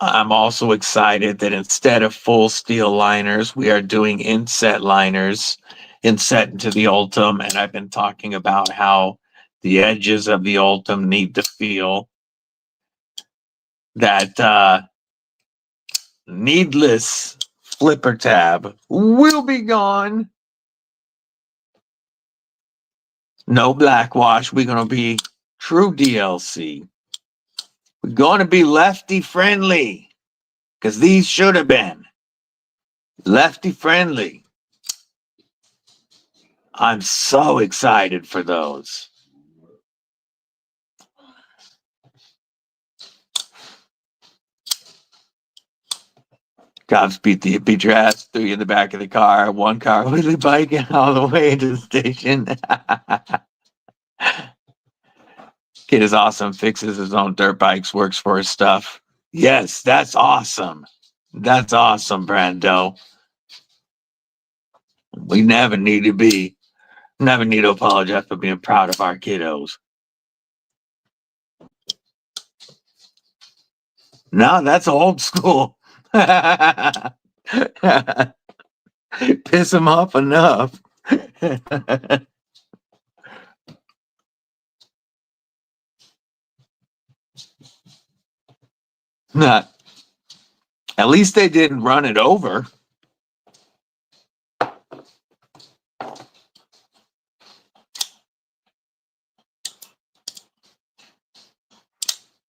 I'm also excited that instead of full steel liners, we are doing inset liners, inset into the Ultim. And I've been talking about how the edges of the Ultim need to feel that needless flipper tab will be gone. No blackwash. We're going to be true DLC. We're going to be lefty friendly because these should have been lefty friendly. I'm so excited for those. Cops beat your ass, threw you in the back of the car. One car with biking all the way to the station. Kid is awesome. Fixes his own dirt bikes. Works for his stuff. Yes, that's awesome. That's awesome, Brando. We never need to apologize for being proud of our kiddos. No, that's old school. Piss them off enough. Not. At least they didn't run it over.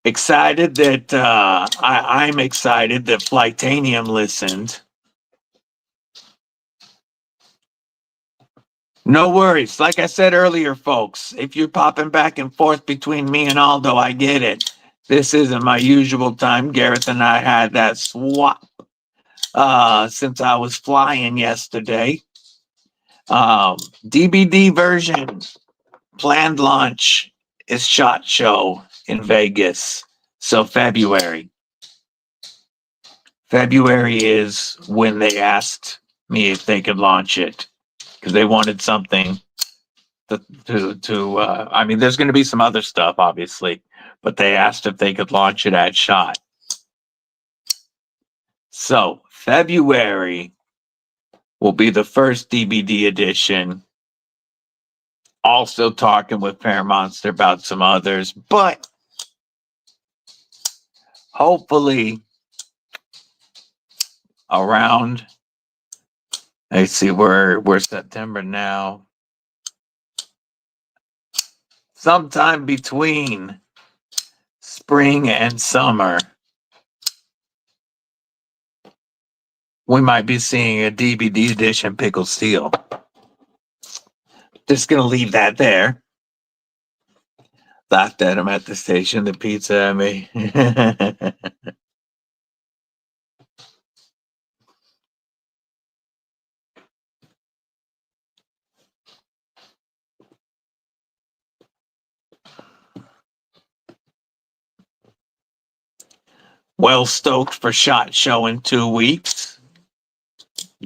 Excited that I'm excited that Flightanium listened. No worries. Like I said earlier, folks, if you're popping back and forth between me and Aldo, I get it. This isn't my usual time. Gareth and I had that swap since I was flying yesterday. DBD version planned launch is SHOT Show in Vegas. So February is when they asked me if they could launch it because they wanted something to I mean, there's going to be some other stuff, obviously, but they asked if they could launch it at SHOT. So February will be the first DBD edition. Also talking with Paramountster about some others, but hopefully around, let's see, we're September now. Sometime between spring and summer, we might be seeing a DBD edition Pickle Steel. Just gonna leave that there. Laughed at him at the station, the pizza at me. Well stoked for SHOT Show in 2 weeks.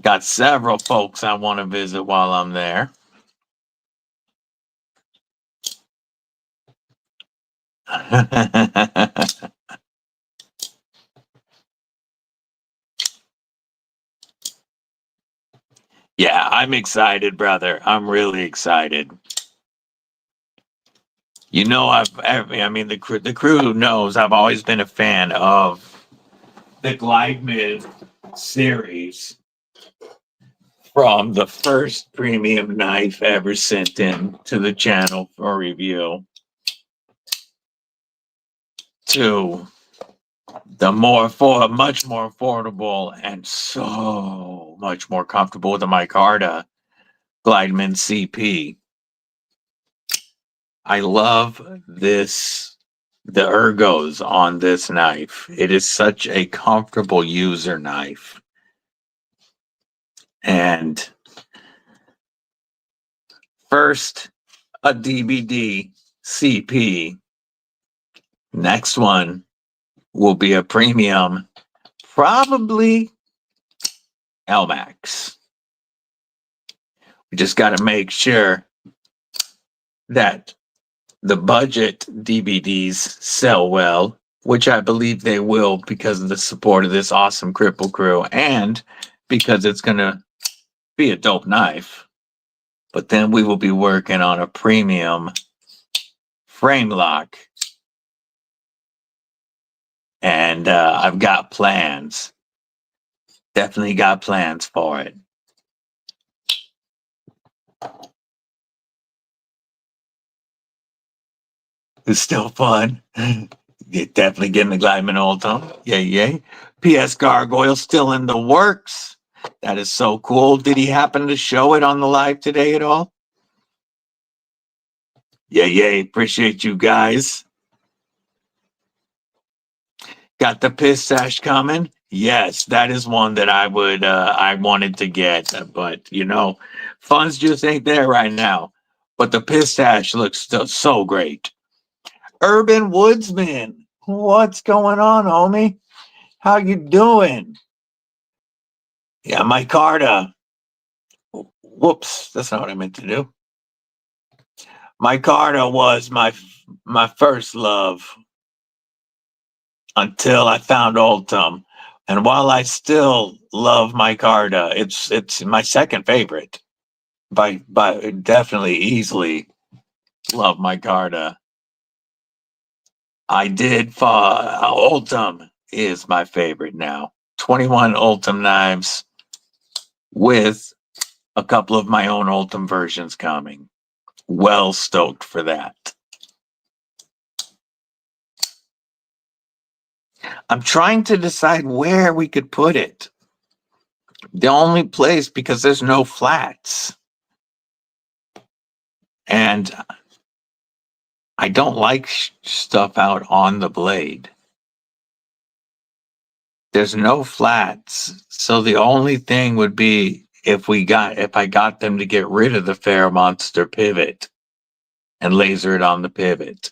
Got several folks I want to visit while I'm there. Yeah, I'm excited, brother. I'm really excited. You know, I mean, the crew knows I've always been a fan of the Glide Mid series from the first premium knife ever sent in to the channel for review to the much more affordable and so much more comfortable with the micarta Glideman CP. I love this, the ergos on this knife. It is such a comfortable user knife. And first, a DBD CP. Next one will be a premium, probably LMAX. We just got to make sure that the budget DVDs sell well, which I believe they will because of the support of this awesome Kripple Krew and because it's going to be a dope knife. But then we will be working on a premium frame lock. And I've got plans. Definitely got plans for it. It's still fun. Definitely getting the Glideman Ultim. Yay, yay. PS Gargoyle still in the works. That is so cool. Did he happen to show it on the live today at all? Yay, yay. Appreciate you guys. Got the piss sash coming? Yes, that is one that I wanted to get, but you know, funds just ain't there right now. But the piss sash looks so great. Urban Woodsman, what's going on, homie? How you doing? Yeah, micarta. Whoops, that's not what I meant to do. Micarta was my first love until I found Ultim. And while I still love micarta, it's my second favorite. By definitely easily love micarta. I did Ultim is my favorite now. 21 Ultim knives with a couple of my own Ultim versions coming. Well stoked for that. I'm trying to decide where we could put it. The only place, because there's no flats. And I don't like stuff out on the blade. There's no flats. So the only thing would be if I got them to get rid of the Fair Monster pivot and laser it on the pivot.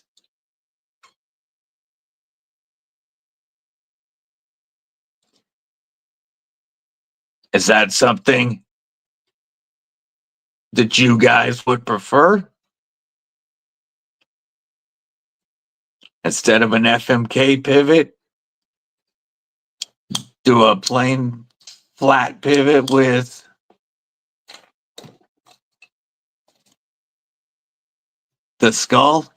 Is that something that you guys would prefer? Instead of an FMK pivot, do a plain flat pivot with the skull?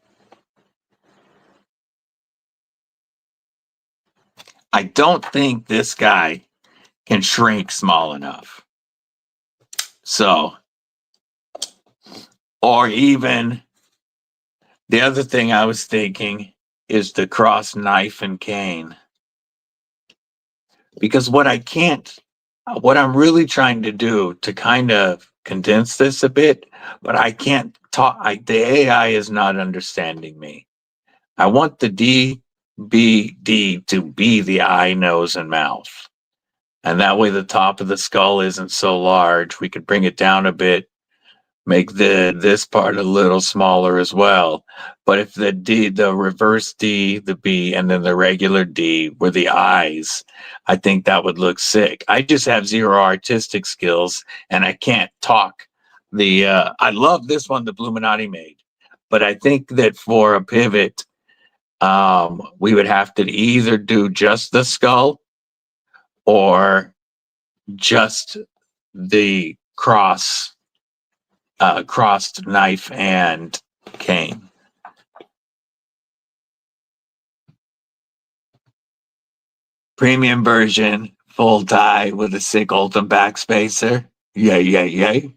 I don't think this guy can shrink small enough. So, or even the other thing I was thinking is to cross knife and cane. Because what I'm really trying to do to kind of condense this a bit, but I can't talk, the AI is not understanding me. I want the DBD to be the eye, nose, and mouth. And that way the top of the skull isn't so large. We could bring it down a bit, make this part a little smaller as well. But if the reverse D, the B, and then the regular D were the eyes, I think that would look sick. I just have zero artistic skills and I can't talk. I love this one the Bluminati made, but I think that for a pivot, we would have to either do just the skull or just the crossed knife and cane. Premium version, full tie with a sick Ultim backspacer. Yay, yay, yay.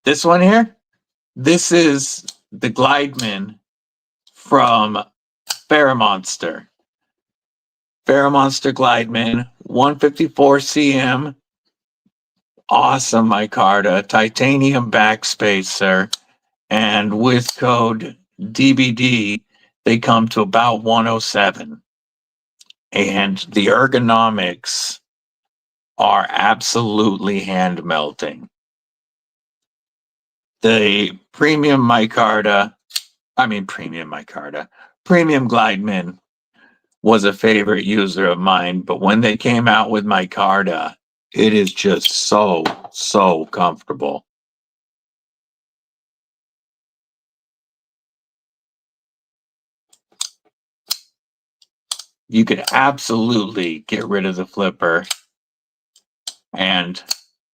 This one here, this is the Glideman from Faramonster. Faramonster Glideman, 154 cm. Awesome micarta, titanium backspacer, and with code DBD, they come to about 107. And the ergonomics are absolutely hand melting. The premium Glideman was a favorite user of mine, but when they came out with micarta, it is just so comfortable. You could absolutely get rid of the flipper, and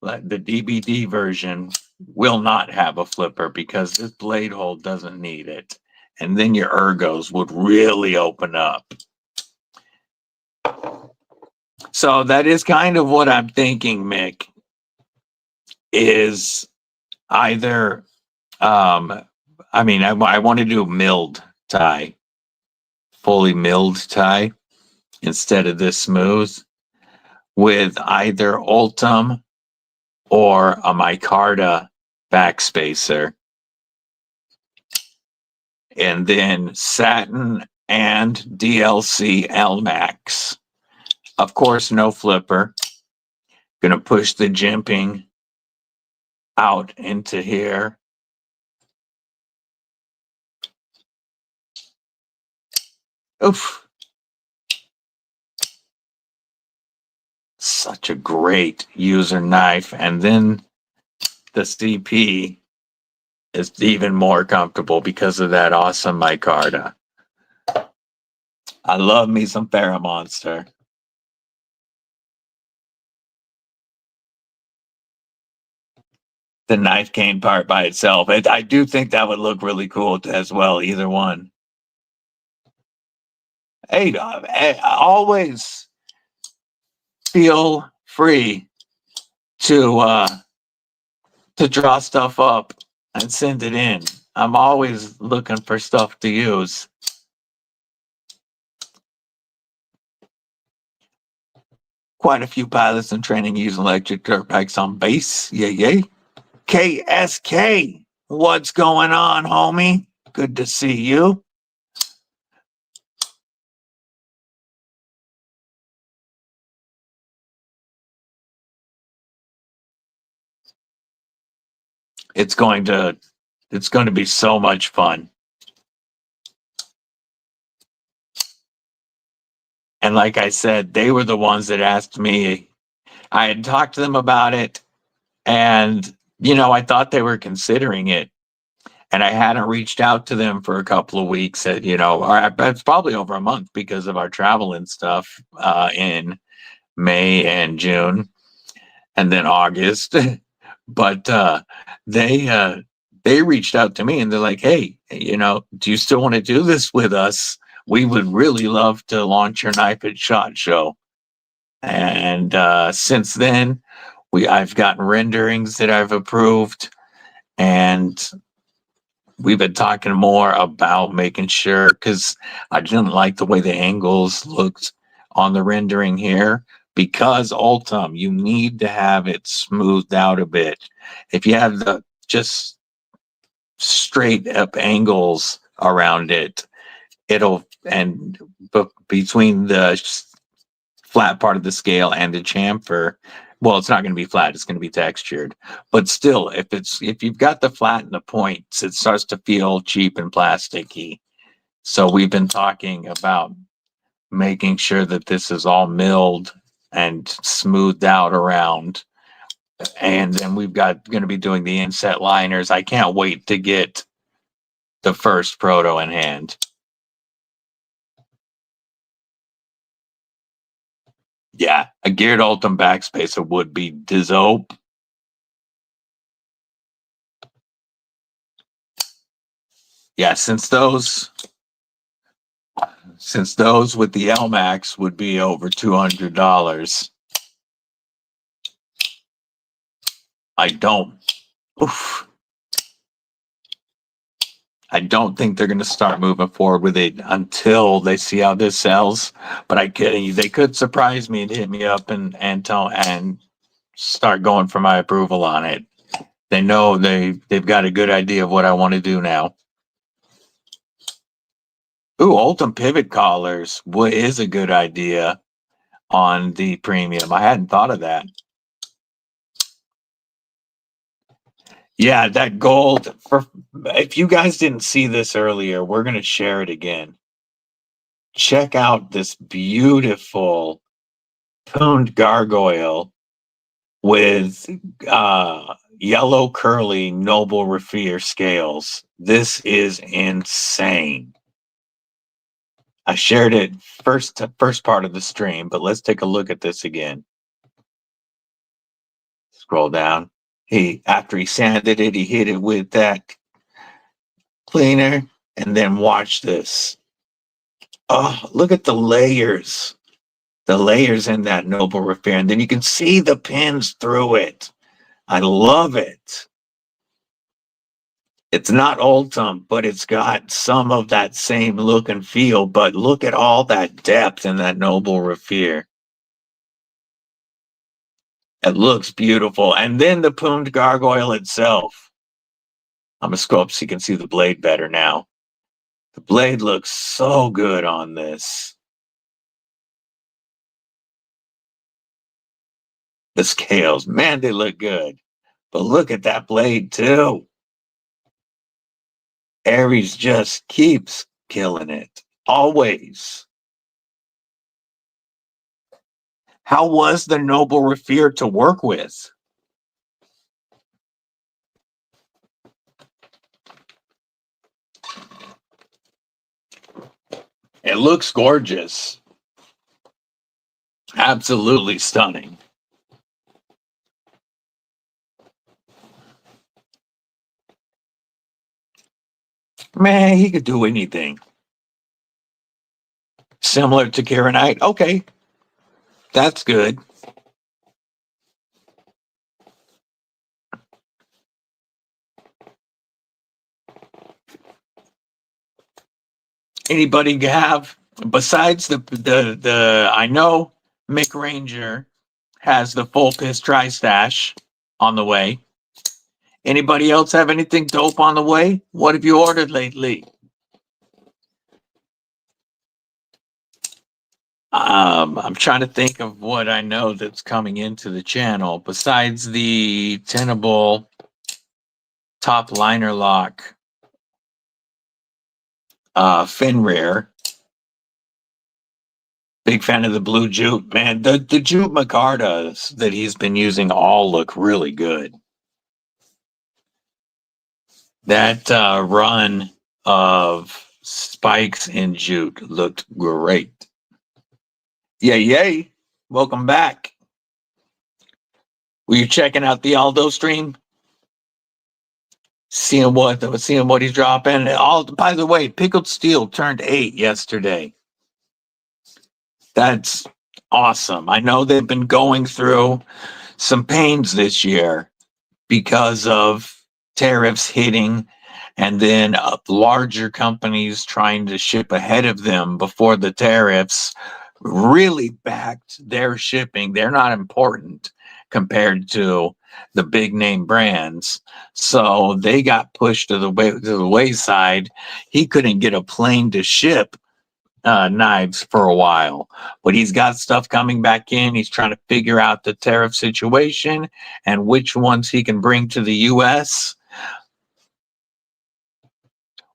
the DBD version will not have a flipper because this blade hole doesn't need it. And then your ergos would really open up. So that is kind of what I'm thinking, Mick, is either, I want to do milled tie, fully milled tie instead of this smooth, with either Ultim or a micarta backspacer, and then satin and DLC L-Max. Of course, no flipper. Gonna push the jimping out into here. Oof. Such a great user knife. And then the CP is even more comfortable because of that awesome micarta. I love me some Faramonster. The knife cane part by itself. I do think that would look really cool as well, either one. Hey, always feel free to draw stuff up and send it in. I'm always looking for stuff to use. Quite a few pilots in training use electric dirt bikes on base. Yay, yay. KSK, what's going on, homie? Good to see you. It's going to be so much fun. And like I said, they were the ones that asked me. I had talked to them about it, and I thought they were considering it, and I hadn't reached out to them for a couple of weeks. Or it's probably over a month because of our travel and stuff in May and June, and then August. But they reached out to me and they're like, "Hey, do you still want to do this with us? We would really love to launch your Knife and Shot show." And since then, I've gotten renderings that I've approved, and we've been talking more about making sure, because I didn't like the way the angles looked on the rendering here. Because Ultim, you need to have it smoothed out a bit. If you have the just straight up angles around it, between the flat part of the scale and the chamfer. Well, it's not going to be flat, it's going to be textured. But still, if you've got the flat and the points, it starts to feel cheap and plasticky. So we've been talking about making sure that this is all milled and smoothed out around. And then we've got going to be doing the inset liners. I can't wait to get the first proto in hand. Yeah, a geared Ultim backspacer would be dope. Yeah, since those with the LMAX would be over $200. I don't think they're going to start moving forward with it until they see how this sells. But they could surprise me and hit me up and start going for my approval on it. They know they've got a good idea of what I want to do now. Ooh, Ultim pivot collars is a good idea on the premium. I hadn't thought of that. Yeah, that gold. If you guys didn't see this earlier, we're going to share it again. Check out this beautiful pooned gargoyle with yellow curly Noble Raffir scales. This is insane. I shared it first part of the stream, but let's take a look at this again. Scroll down. After he sanded it, he hit it with that cleaner, and then watch this. Oh, look at the layers. The layers in that Noble Raffir, and then you can see the pins through it. I love it. It's not Ultim, but it's got some of that same look and feel, but look at all that depth in that Noble Raffir. It looks beautiful. And then the pooned gargoyle itself. I'm going to scroll up so you can see the blade better now. The blade looks so good on this. The scales, man, they look good. But look at that blade too. Aries just keeps killing it. Always. How was the Noble Raffir to work with? It looks gorgeous. Absolutely stunning. Man, he could do anything. Similar to Kieranite. Okay. That's good. Anybody have, besides the I know Mick Ranger has the full piss tri stash on the way. Anybody else have anything dope on the way? What have you ordered lately? I'm trying to think of what I know that's coming into the channel besides the tenable top liner lock Fenrir. Big fan of the blue jute, man. The jute micartas that he's been using all look really good. That run of spikes in jute looked great. Yay. Welcome back. Were you checking out the Aldo stream? Seeing what he's dropping. By the way, Pickled Steel turned 8 yesterday. That's awesome. I know they've been going through some pains this year because of tariffs hitting and then larger companies trying to ship ahead of them before the tariffs really backed their shipping. They're not important compared to the big name brands. So they got pushed to the wayside. He couldn't get a plane to ship knives for a while, but he's got stuff coming back in. He's trying to figure out the tariff situation and which ones he can bring to the U.S.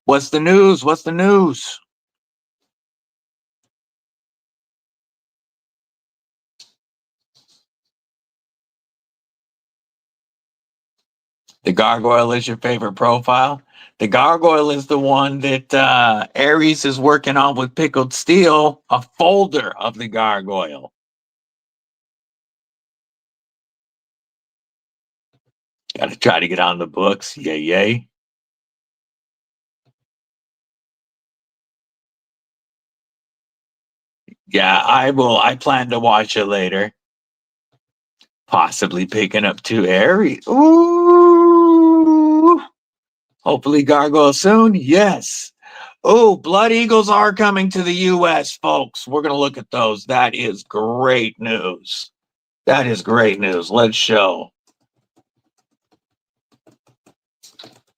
What's the news? What's the news? The gargoyle is your favorite profile? The gargoyle is the one that Aries is working on with Pickled Steel, a folder of the gargoyle. Got to try to get on the books. Yay, yay. Yeah, I will. I plan to watch it later. Possibly picking up 2 Aries. Ooh. Hopefully gargoyle soon. Yes. Oh, Blood Eagles are coming to the U.S., folks. We're going to look at those. That is great news. That is great news. Let's show.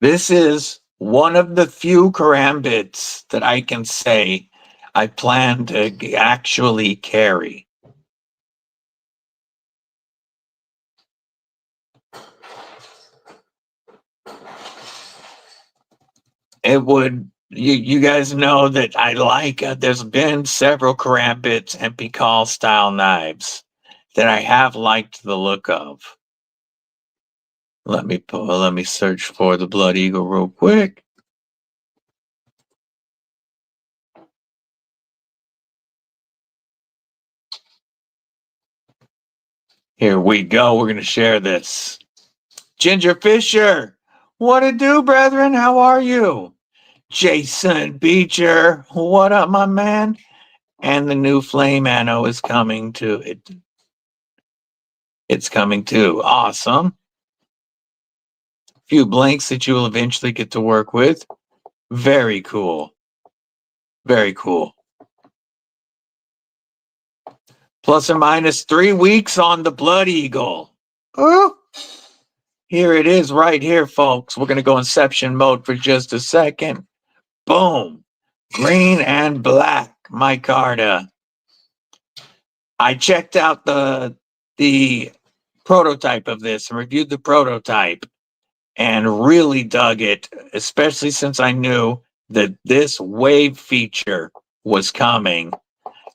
This is one of the few karambits that I can say I plan to actually carry. It would, you guys know that I like, there's been several karambits and Pikal style knives that I have liked the look of. Let me search for the Blood Eagle real quick. Here we go. We're going to share this. Ginger Fisher. What it do, brethren? How are you? Jason Beecher. What up, my man? And the new Flame Anno is coming to it. It's coming too. Awesome. Few blanks that you will eventually get to work with. Very cool. Very cool. Plus or minus 3 weeks on the Blood Eagle. Oh, here it is right here, folks. We're going to go Inception mode for just a second. Boom. Green and black micarta. I checked out the prototype of this and reviewed the prototype and really dug it, especially since I knew that this wave feature was coming.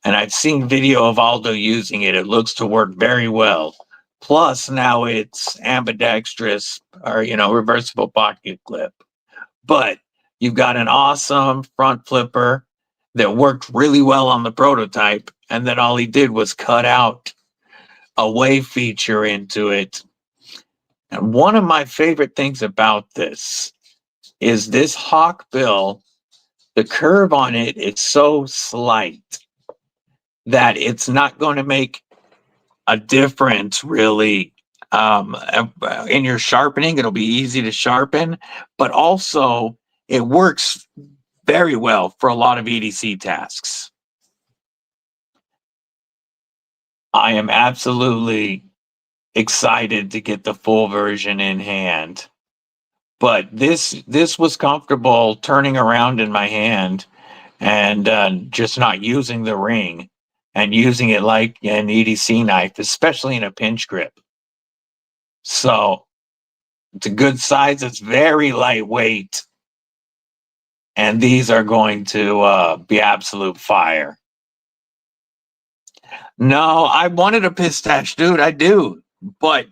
And I've seen video of Aldo using it. It looks to work very well. Plus, now it's ambidextrous or, reversible pocket clip. But you've got an awesome front flipper that worked really well on the prototype. And then all he did was cut out a wave feature into it. And one of my favorite things about this is this hawk bill. The curve on it is so slight that it's not going to make a difference really in your sharpening. It'll be easy to sharpen, but also it works very well for a lot of EDC tasks. I am absolutely excited to get the full version in hand, but this was comfortable turning around in my hand and just not using the ring and using it like an EDC knife, especially in a pinch grip. So it's a good size. It's very lightweight. And these are going to be absolute fire. No, I wanted a pistache, dude. I do. But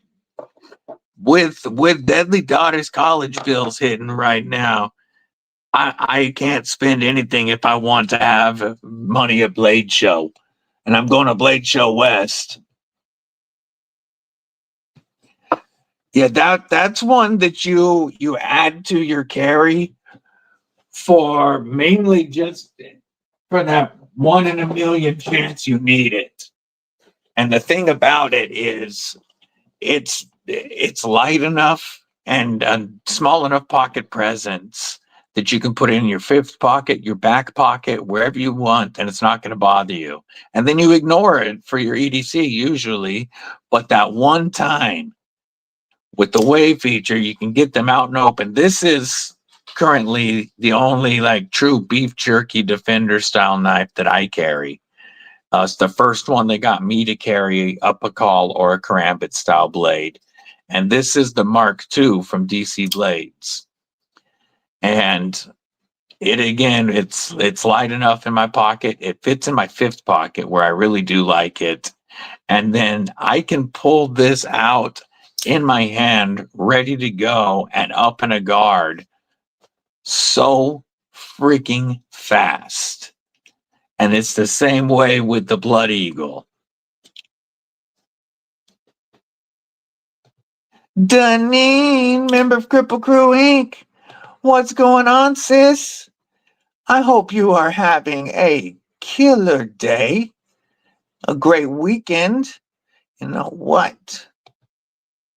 with Deadly Daughters college bills hitting right now, I can't spend anything if I want to have money at Blade Show. And I'm going to Blade Show West. Yeah, that's one that you add to your carry for mainly just for that 1 in a million chance you need it. And the thing about it is it's light enough and a small enough pocket presence that you can put it in your fifth pocket, your back pocket, wherever you want, and it's not going to bother you. And then you ignore it for your EDC usually, but that one time with the wave feature, you can get them out and open. This is currently the only like true beef jerky defender style knife that I carry. It's the first one that got me to carry a Pakal or a karambit style blade. And this is the Mark II from DC Blades. And it again, it's light enough in my pocket. It fits in my fifth pocket where I really do like it. And then I can pull this out in my hand, ready to go and up in a guard so freaking fast. And it's the same way with the Blood Eagle. Danine, member of Kripple Krew Inc. What's going on, sis? I hope you are having a killer day, a great weekend. You know what?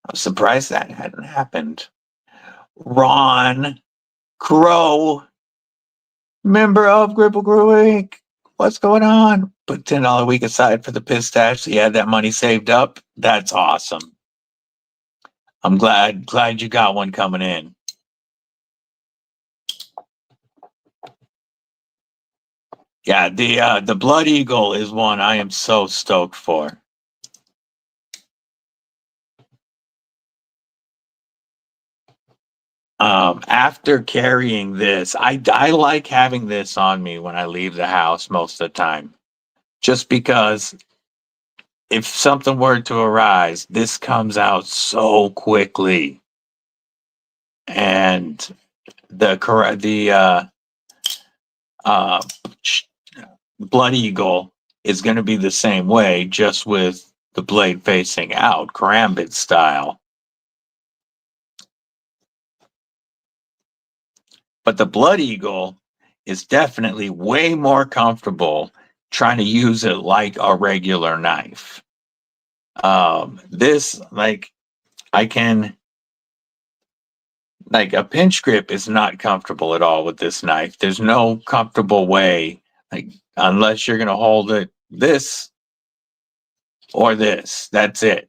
I'm surprised that hadn't happened. Ron Crow, member of Kripple Krew Inc. What's going on? Put $10 a week aside for the pistache. So you had that money saved up. That's awesome. I'm glad you got one coming in. Yeah, the Blood Eagle is one I am so stoked for. After carrying this, I like having this on me when I leave the house most of the time, just because if something were to arise, this comes out so quickly, and the Blood Eagle is going to be the same way, just with the blade facing out, karambit style. But the Blood Eagle is definitely way more comfortable trying to use it like a regular knife. This, like, I can, like, a pinch grip is not comfortable at all with this knife. There's no comfortable way, like, unless you're going to hold it this or this. That's it.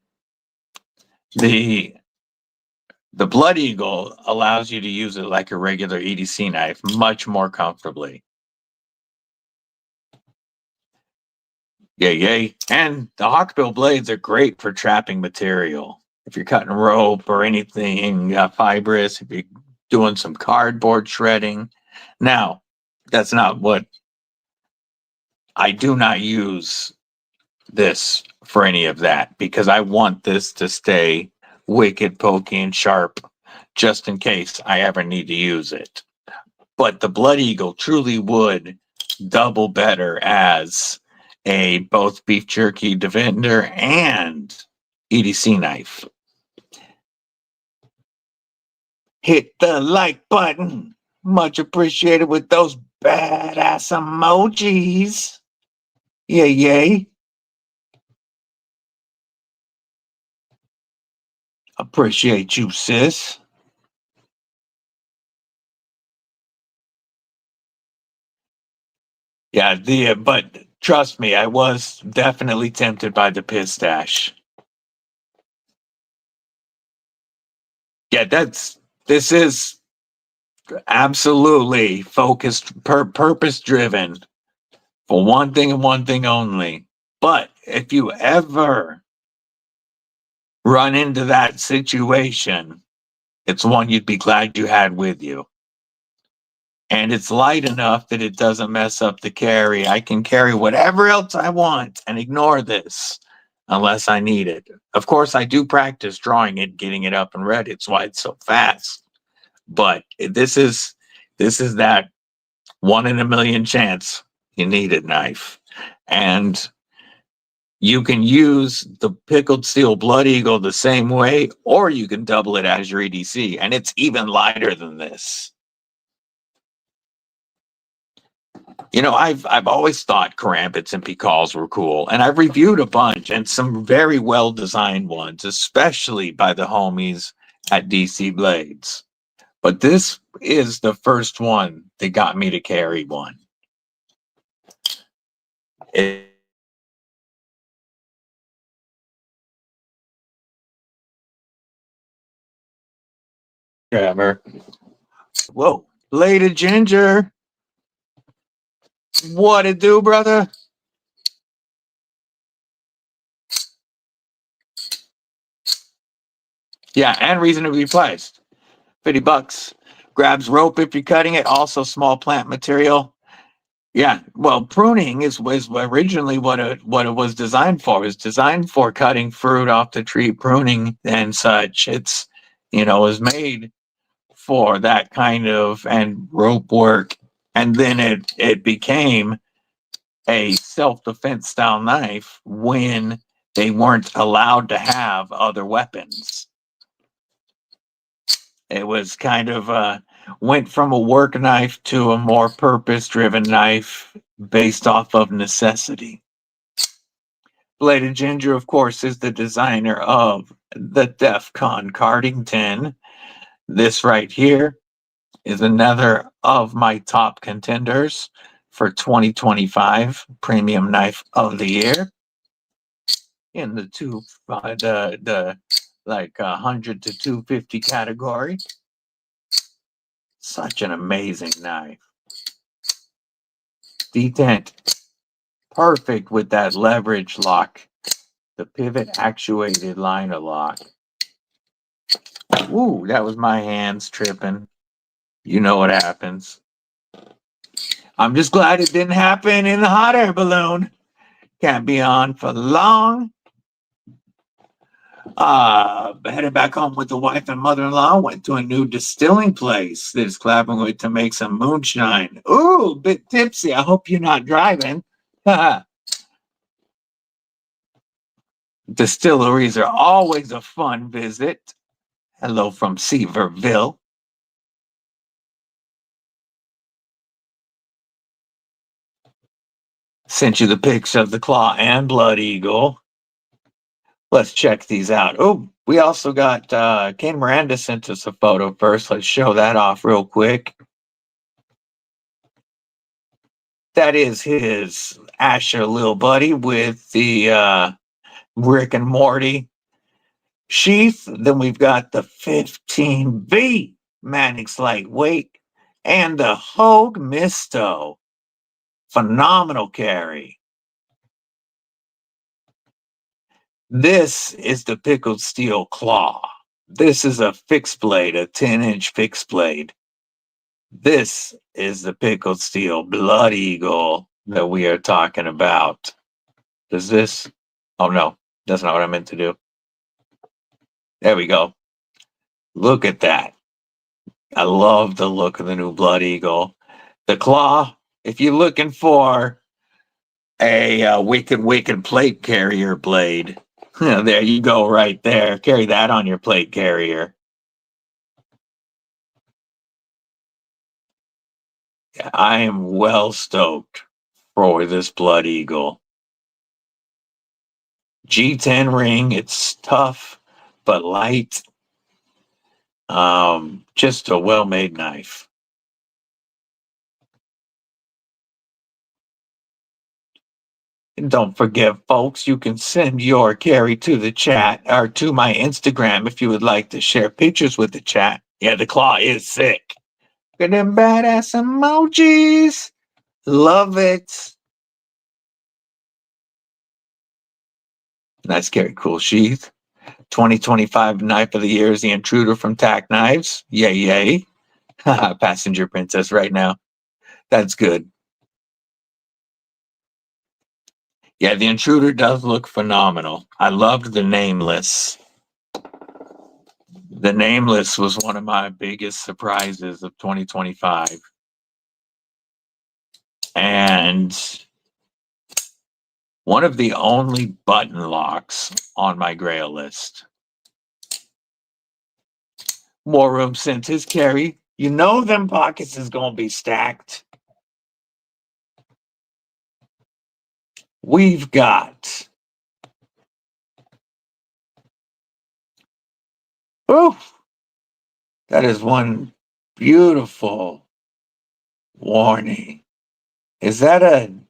The Blood Eagle allows you to use it like a regular EDC knife much more comfortably. Yay. And the hawkbill blades are great for trapping material. If you're cutting rope or anything fibrous, if you're doing some cardboard shredding. Now, that's not what I do not use this for any of that, because I want this to stay wicked, pokey, and sharp just in case I ever need to use it. But the Blood Eagle truly would double better as a both beef jerky defender and EDC knife. Hit the like button. Much appreciated with those badass emojis. Yay. Appreciate you, sis. Yeah, but trust me, I was definitely tempted by the pistache. Yeah, this is absolutely focused, purpose driven for one thing and one thing only. But if you ever run into that situation, it's one you'd be glad you had with you. And it's light enough that it doesn't mess up the carry. I can carry whatever else I want and ignore this unless I need it. Of course, I do practice drawing it, getting it up and ready. It's why it's so fast. But this is that 1 in a million chance you need a knife. And you can use the pickled steel Blood Eagle the same way, or you can double it as your EDC, and it's even lighter than this. You know, I've always thought karambits and Pakals were cool, and I've reviewed a bunch and some very well designed ones, especially by the homies at DC Blades. But this is the first one that got me to carry one. Grammar. Whoa. Lady Ginger. What it do, brother? Yeah, and reasonably priced. $50. Grabs rope if you're cutting it. Also small plant material. Yeah, well, pruning was originally what it was designed for. It's designed for cutting fruit off the tree, pruning and such. It's was made for that kind of and rope work, and then it became a self-defense style knife when they weren't allowed to have other weapons. It was kind of went from a work knife to a more purpose-driven knife based off of necessity. Bladed Ginger, of course, is the designer of the DEF CON carding tin. This right here is another of my top contenders for 2025 Premium Knife of the Year in the the like 100 to 250 category. Such an amazing knife. Detent, perfect with that leverage lock, the pivot actuated liner lock. Ooh, that was my hands tripping. You know what happens. I'm just glad it didn't happen in the hot air balloon. Can't be on for long. Headed back home with the wife and mother-in-law. Went to a new distilling place that is collaborating to make some moonshine. Ooh, a bit tipsy. I hope you're not driving. Distilleries are always a fun visit. Hello from Seaverville. Sent you the pics of the Claw and Blood Eagle. Let's check these out. Oh, we also got Kane Miranda sent us a photo first. Let's show that off real quick. That is his Asher little buddy with the Rick and Morty sheath. Then we've got the 15V Mannix Lightweight and the Hogue Misto. Phenomenal carry. This is the Pickled Steel Claw. This is a fixed blade, a 10-inch fixed blade. This is the Pickled Steel Blood Eagle that we are talking about. Does this? Oh no, that's not what I meant to do. There we go. Look at that. I love the look of the new Blood Eagle. The Claw, if you're looking for a wicked plate carrier blade, there you go right there. Carry that on your plate carrier. Yeah, I am well stoked for this Blood Eagle. G10 ring, it's tough but light. Just a well-made knife. And don't forget, folks, you can send your carry to the chat or to my Instagram if you would like to share pictures with the chat. Yeah, the Claw is sick. Look at them badass emojis. Love it. Nice carry, cool sheath. 2025 knife of the year is the Intruder from Tack Knives. Yay, yay. Passenger Princess right now. That's good. Yeah, the Intruder does look phenomenal. I loved the Nameless. The Nameless was one of my biggest surprises of 2025. And one of the only button locks on my Grail list. War Room sent his carry. You know them pockets is going to be stacked. We've got... Oh, that is one beautiful warning. Is that an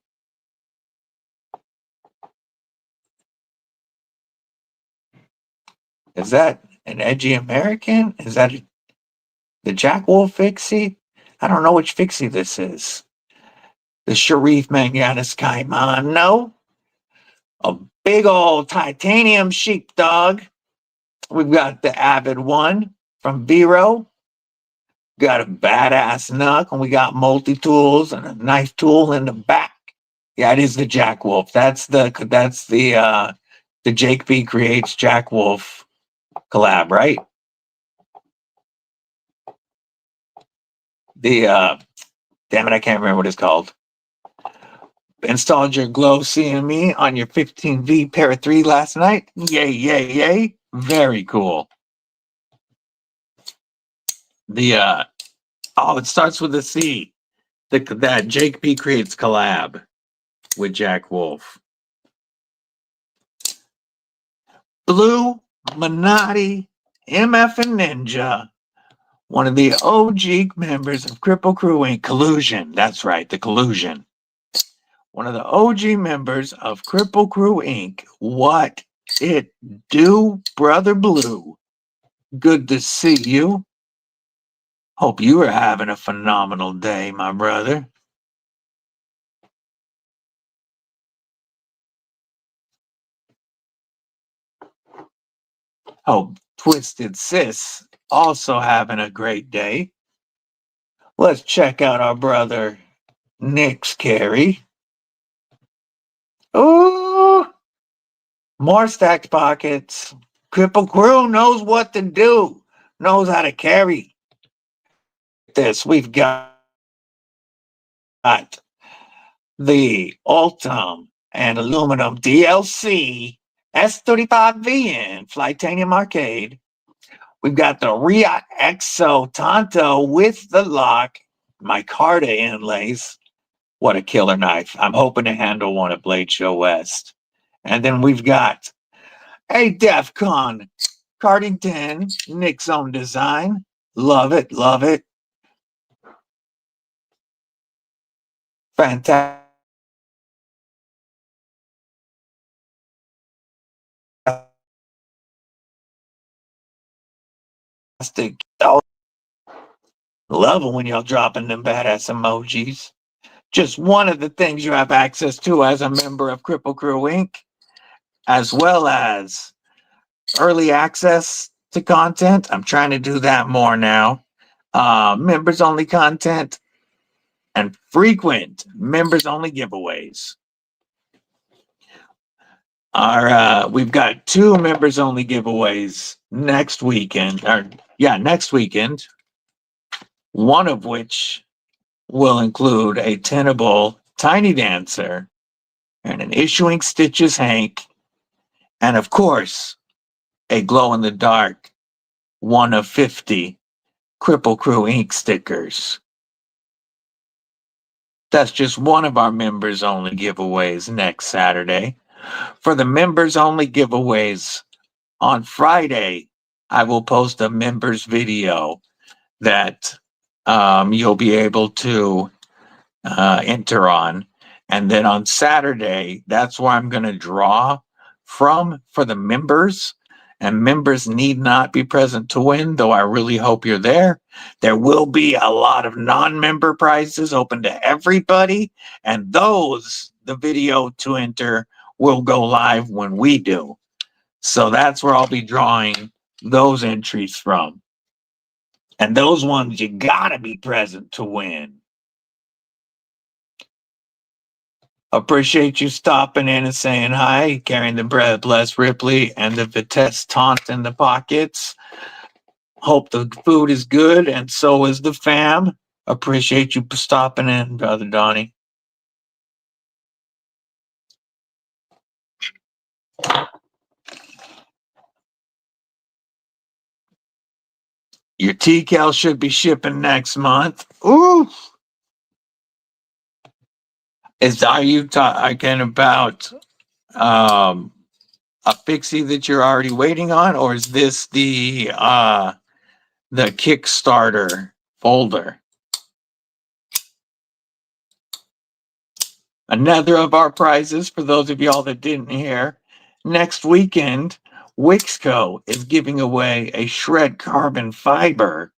Edgy American? Is that the Jack Wolf Fixie? I don't know which fixie this is. The Sharif Manganus Caimano, a big old titanium sheepdog. We've got the Avid One from Vero. Got a badass knuck, and we got multi-tools and a knife tool in the back. Yeah, it is the Jack Wolf. That's the Jake B Creates Jack Wolf collab, right? Damn it, I can't remember what it's called. Installed your Glow CME on your 15V Para 3 last night. Yay, yay, yay. Very cool. It starts with a C. That Jake B Creates collab with Jack Wolf. Blue, Minotti, MF and Ninja, one of the OG members of Kripple Krew Inc. Collusion. That's right, the Collusion. One of the OG members of Kripple Krew Inc. What it do, Brother Blue? Good to see you. Hope you are having a phenomenal day, my brother. Hope Twisted Sis also having a great day. Let's check out our brother Nick's Carry. Ooh, more stacked pockets. Kripple Krew knows what to do, knows how to carry this. We've got the Ultim and Aluminum DLC S35VN Flightanium Arcade. We've got the Riot Exo Tonto with the lock, micarta inlays. What a killer knife. I'm hoping to handle one at Blade Show West. And then we've got a DEF CON Cardington Nick's own design. Love it, love it. Fantastic. Oh, love it when y'all dropping them badass emojis. Just one of the things you have access to as a member of Kripple Krew Inc., as well as early access to content. I'm trying to do that more now. Members only content and frequent members only giveaways. We've got 2 members only giveaways next weekend. Next weekend. One of which will include a tenable Tiny Dancer and an Issuing Stitches Hank, and of course, a glow-in-the-dark 1 of 50 Kripple Krew Inc. stickers. That's just one of our members-only giveaways next Saturday. For the members-only giveaways on Friday, I will post a members video that you'll be able to enter on. And then on Saturday, that's where I'm going to draw from for the members. And members need not be present to win, though I really hope you're there. There will be a lot of non-member prizes open to everybody. And those, the video to enter, will go live when we do. So that's where I'll be drawing those entries from. And those ones, you gotta be present to win. Appreciate you stopping in and saying hi, carrying the bread, bless Ripley, and the Vitesse taunt in the pockets. Hope the food is good, and so is the fam. Appreciate you stopping in, Brother Donnie. Your TCal should be shipping next month. Ooh. Are you talking about a fixie that you're already waiting on, or is this the Kickstarter folder? Another of our prizes, for those of y'all that didn't hear, next weekend, Wixco is giving away a shred carbon fiber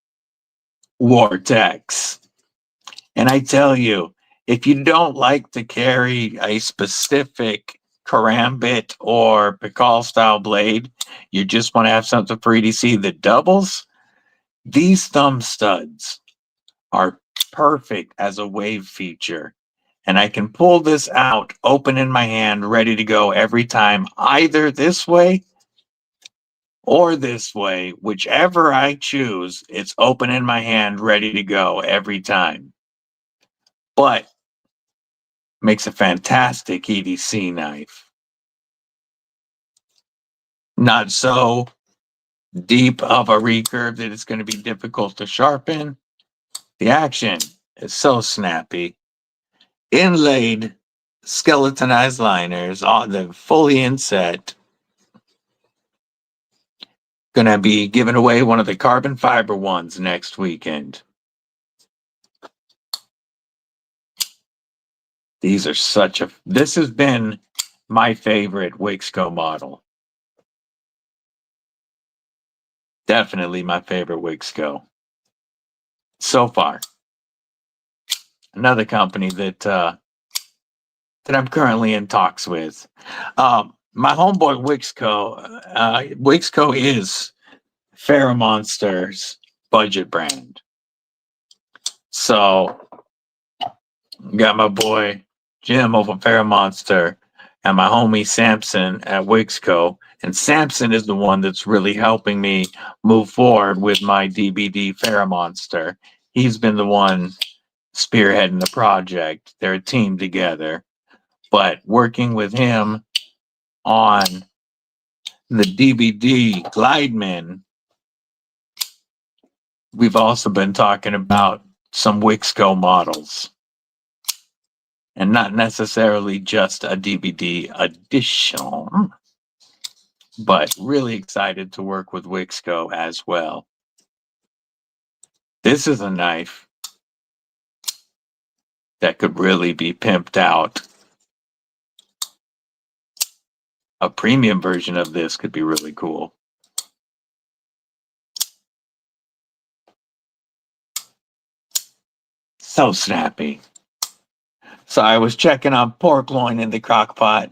Vortex. And I tell you, if you don't like to carry a specific karambit or Pikal style blade, you just want to have something for EDC that doubles, these thumb studs are perfect as a wave feature. And I can pull this out, open in my hand, ready to go every time, either this way or this way, whichever I choose, it's open in my hand, ready to go every time. But makes a fantastic EDC knife. Not so deep of a recurve that it's going to be difficult to sharpen. The action is so snappy. Inlaid skeletonized liners on the fully inset. Gonna be giving away one of the carbon fiber ones next weekend. These are this has been my favorite Wixco model. Definitely my favorite Wixco so far. Another company that I'm currently in talks with. My homeboy Wixco. Wixco is Monster's budget brand. So got my boy Jim over Monster and my homie Samson at Wixco. And Samson is the one that's really helping me move forward with my DBD Monster. He's been the one spearheading the project. They're a team together. But working with him on the DBD Glideman, we've also been talking about some Wixco models. And not necessarily just a DBD edition, but really excited to work with Wixco as well. This is a knife that could really be pimped out. A premium version of this could be really cool. So snappy. So I was checking on pork loin in the crock pot.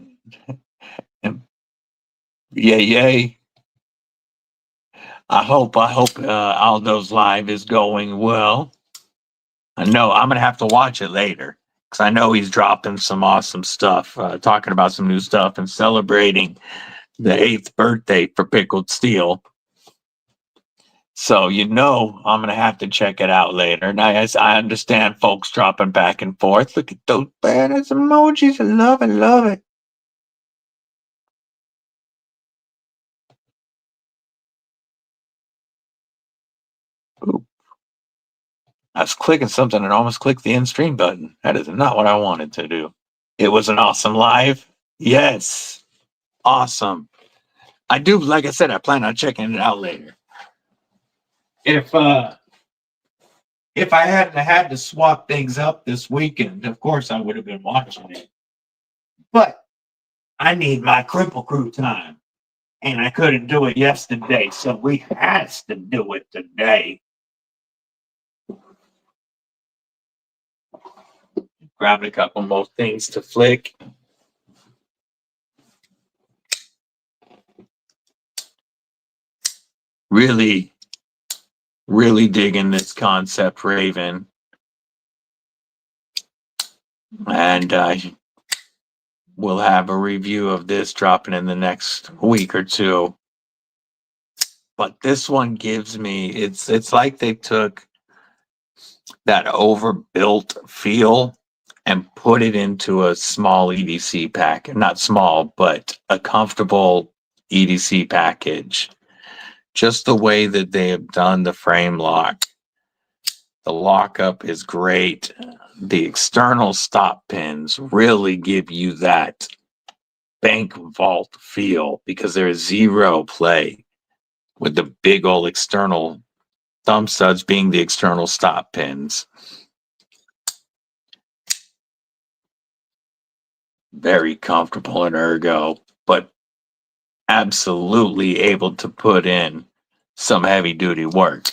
And yay. I hope Aldo's live is going well. I know I'm gonna have to watch it later because I know he's dropping some awesome stuff, talking about some new stuff and celebrating the 8th birthday for Pickled Steel. So I'm gonna have to check it out later. And I understand folks dropping back and forth. Look at those badass emojis. I love it. Ooh. I was clicking something and almost clicked the end stream button. That is not what I wanted to do. It was an awesome live. Yes. Awesome. I do, like I said, I plan on checking it out later. If I hadn't had to swap things up this weekend, of course I would have been watching it. But I need my Kripple Krew time. And I couldn't do it yesterday, so we has to do it today. Grabbed a couple more things to flick. Really digging this concept, Raven. And we'll have a review of this dropping in the next week or two. But this one gives me, it's like they took that overbuilt feel and put it into a small EDC pack. Not small, but a comfortable EDC package. Just the way that they have done the frame lock. The lockup is great. The external stop pins really give you that bank vault feel because there's zero play with the big old external thumb studs being the external stop pins. Very comfortable in ergo, but absolutely able to put in some heavy duty work.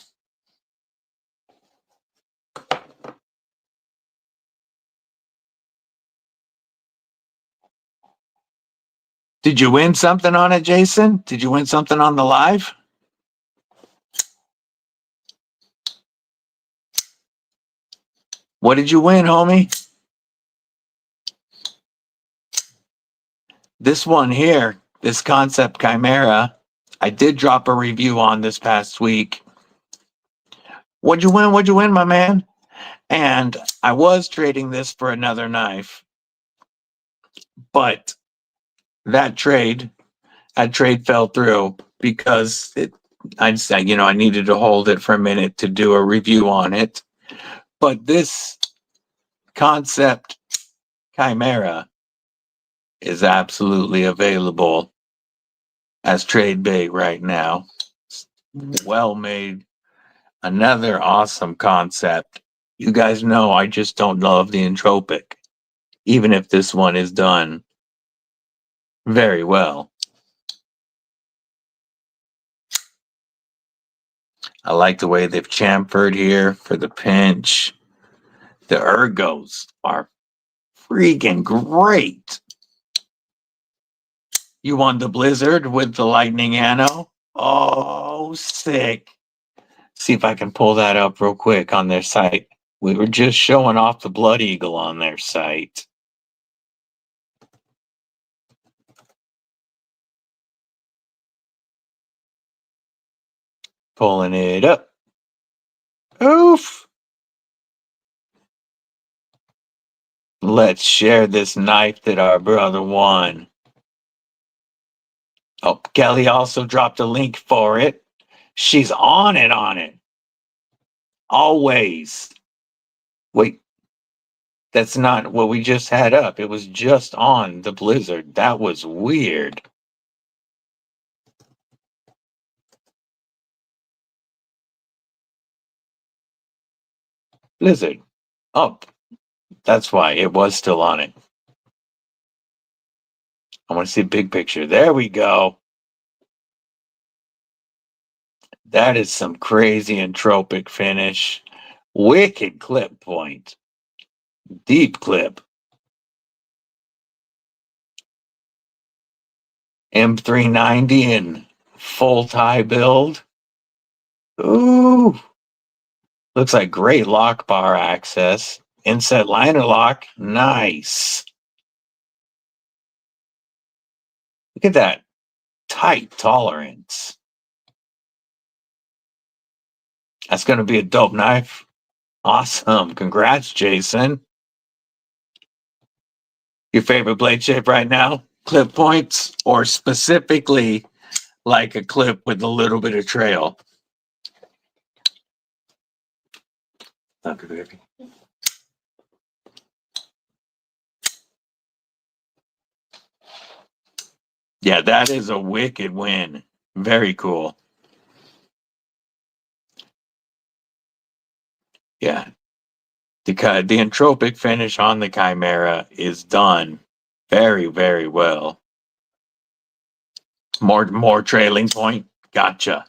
Did you win something on it, Jason? Did you win something on the live? What did you win, homie? This one here, this Concept Chimera, I did drop a review on this past week. What'd you win? What'd you win, my man? And I was trading this for another knife, but that trade fell through because I needed to hold it for a minute to do a review on it. But this Concept Chimera is absolutely available as trade bait right now. Well made. Another awesome concept. You guys know I just don't love the entropic, even if this one is done very well. I like the way they've chamfered here for the pinch. The ergos are freaking great. You want the Blizzard with the Lightning Anno? Oh, sick. See if I can pull that up real quick on their site. We were just showing off the Blood Eagle on their site. Pulling it up. Oof. Let's share this knife that our brother won. Oh, Kelly also dropped a link for it. She's on it. Always. Wait, that's not what we just had up. It was just on the Blizzard. That was weird. Blizzard. Oh, that's why it was still on it. I want to see a big picture. There we go. That is some crazy entropic finish. Wicked clip point. Deep clip. M390 in full tie build. Ooh. Looks like great lock bar access. Inset liner lock. Nice. Look at that tight tolerance. That's going to be a dope knife. Awesome. Congrats, Jason. Your favorite blade shape right now? Clip points, or specifically like a clip with a little bit of trail? Okay, baby. Yeah, that is a wicked win. Very cool. Yeah. The entropic finish on the Chimera is done very, very well. More trailing point. Gotcha.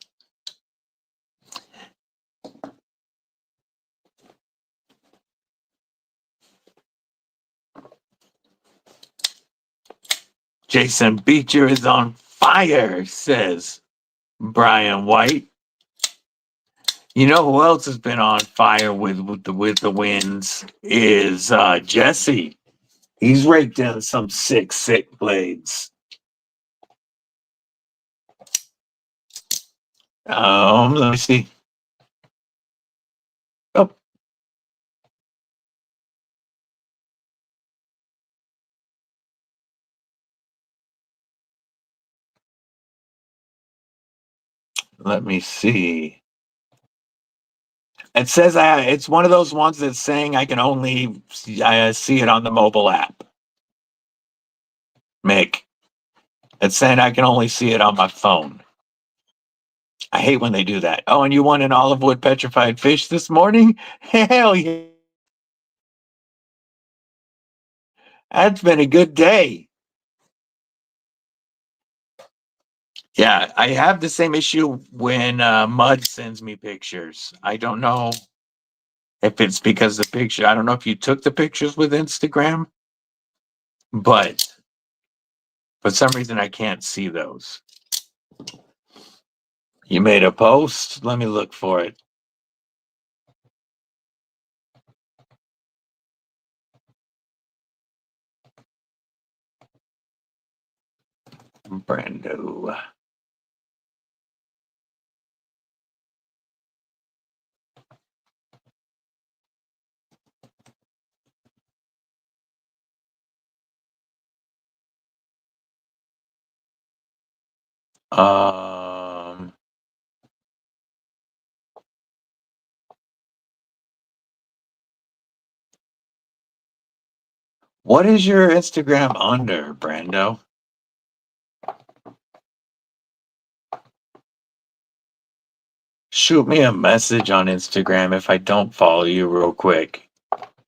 Jason Beecher is on fire, says Brian White. You know who else has been on fire with the wins is Jesse. He's raked in some sick blades. Let me see. Oh. Let me see. It says it's one of those ones that's saying I can only see it on the mobile app. Mick. It's saying I can only see it on my phone. I hate when they do that. Oh, and you won an olive wood petrified fish this morning? Hell yeah. That's been a good day. Yeah, I have the same issue when Mud sends me pictures. I don't know if it's because the picture, I don't know if you took the pictures with Instagram, but For some reason, I can't see those. You made a post? Let me look for it. Brando. What is your Instagram under, Brando? Shoot me a message on Instagram if I don't follow you real quick,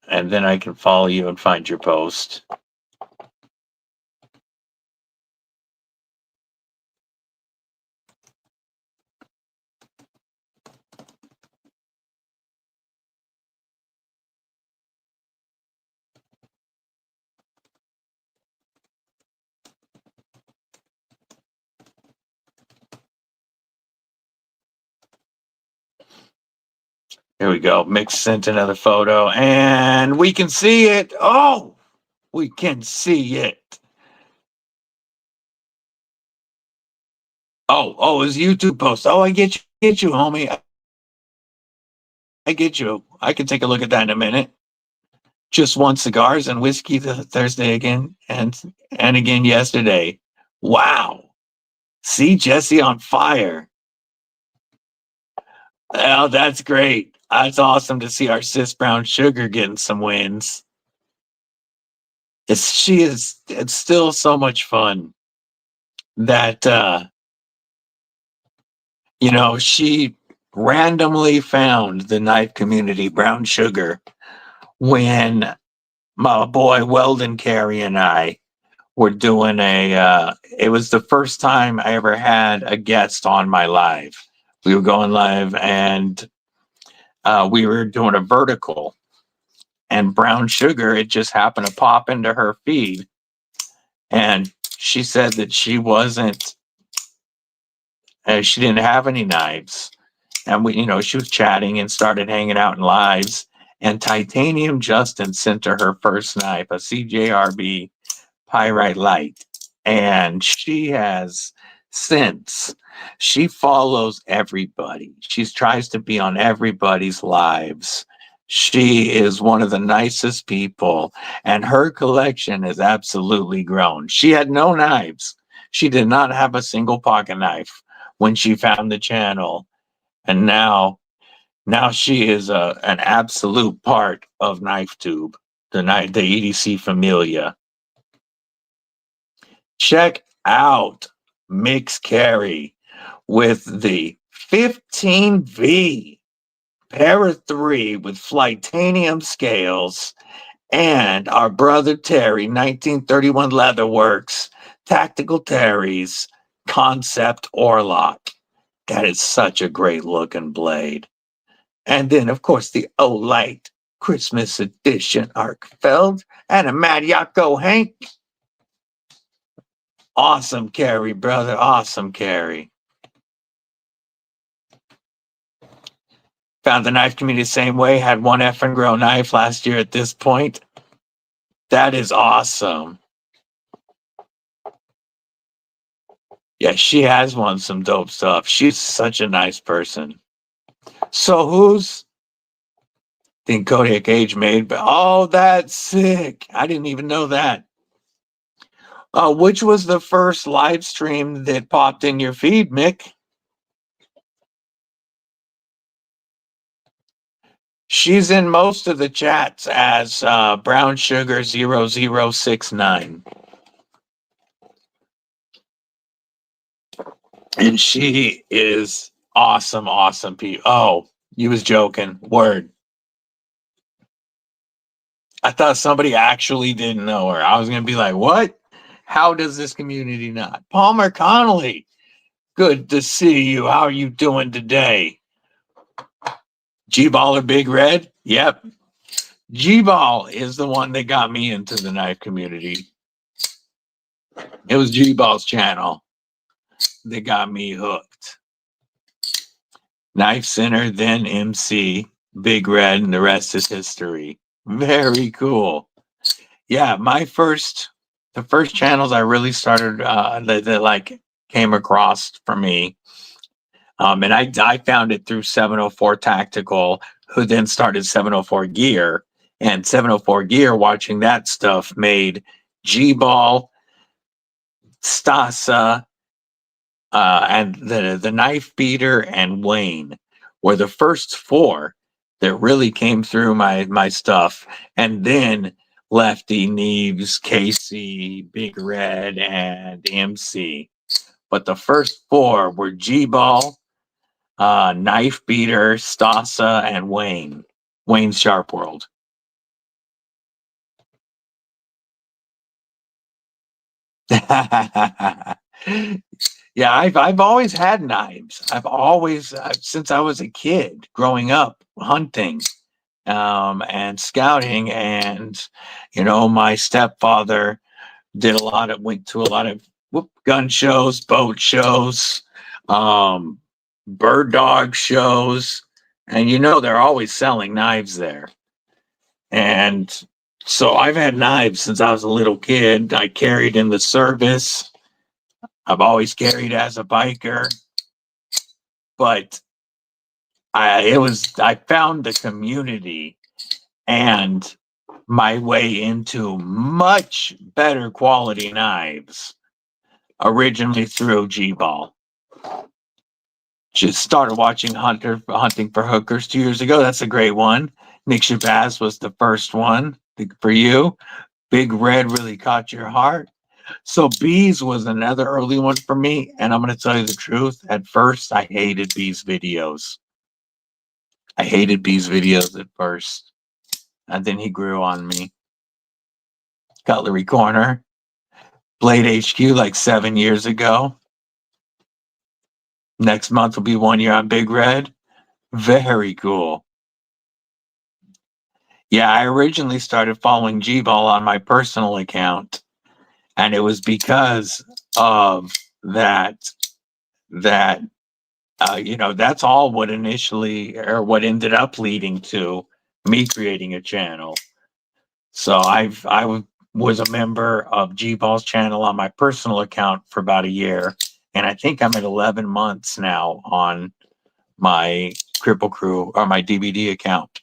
and then I can follow you and find your post. Here we go. Mick sent another photo, and we can see it. Oh, we can see it. Oh, his YouTube post. Oh, I get you, homie. I get you. I can take a look at that in a minute. Just want cigars and whiskey the Thursday again, and again yesterday. Wow. See Jesse on fire. Oh, that's great. That's awesome to see our sis Brown Sugar getting some wins. It's still so much fun that she randomly found the knife community Brown Sugar when my boy Weldon Carey and I were doing it was the first time I ever had a guest on my live. We were going live, and we were doing a vertical, and Brown Sugar, it just happened to pop into her feed, and she said that she didn't have any knives, and she was chatting and started hanging out in lives, and Titanium Justin sent her her first knife, a CJRB Pyrite Light, and she follows everybody. She tries to be on everybody's lives. She is one of the nicest people, and her collection has absolutely grown. She had no knives. She did not have a single pocket knife when she found the channel, and now she is an absolute part of KnifeTube, the EDC Familia. Check out Mix Carey with the 15V Para 3 with Flightanium scales, and our brother Terry, 1931 Leatherworks, Tactical Terry's Concept Orlock. That is such a great looking blade. And then, of course, the Olight Christmas Edition Arkfeld and a Mad Yako Hank. Awesome carry, brother. Awesome carry. Found the knife community the same way. Had one effing grow knife last year at this point. That is awesome. Yeah, she has won some dope stuff. She's such a nice person. So who's the Kodiak Age made? But oh, that's sick. I didn't even know that. Which was the first live stream that popped in your feed, Mick? She's in most of the chats as Brown Sugar 0069. And she is awesome, awesome people. Oh, you was joking. Word. I thought somebody actually didn't know her. I was going to be like, what? How does this community not? Palmer Connolly, good to see you. How are you doing today? G-Baller Big Red? Yep. G-Ball is the one that got me into the knife community. It was G-Ball's channel that got me hooked. Knife Center, then MC, Big Red, and the rest is history. Very cool. Yeah, the first channels I really started that like came across for me. And I found it through 704 Tactical, who then started 704 Gear. And 704 Gear, watching that stuff, made G-Ball, Stasa, and the Knife Beater and Wayne were the first four that really came through my stuff. And then Lefty, Neves, Casey, Big Red, and MC. But the first four were G-Ball, Knife Beater, Stasa, and Wayne's Sharp World. Yeah, I've always had knives. I've always since I was a kid growing up hunting and scouting, and my stepfather went to a lot of gun shows, boat shows, bird dog shows, and they're always selling knives there. And so I've had knives since I was a little kid. I carried in the service. I've always carried as a biker, but I found the community and my way into much better quality knives originally through G-Ball. Just started watching Hunting for Hookers 2 years ago. That's a great one. Nick Shabazz was the first one for you. Big Red really caught your heart. So Bees was another early one for me. And I'm going to tell you the truth. At first, I hated Bees videos. I hated Bees videos at first. And then he grew on me. Cutlery Corner. Blade HQ like 7 years ago. Next month will be 1 year on Big Red. Very cool. Yeah, I originally started following G-Ball on my personal account. And it was because of that's all what ended up leading to me creating a channel. So I was a member of G-Ball's channel on my personal account for about a year, and I think I'm at 11 months now on my Kripple Krew or my DBD account.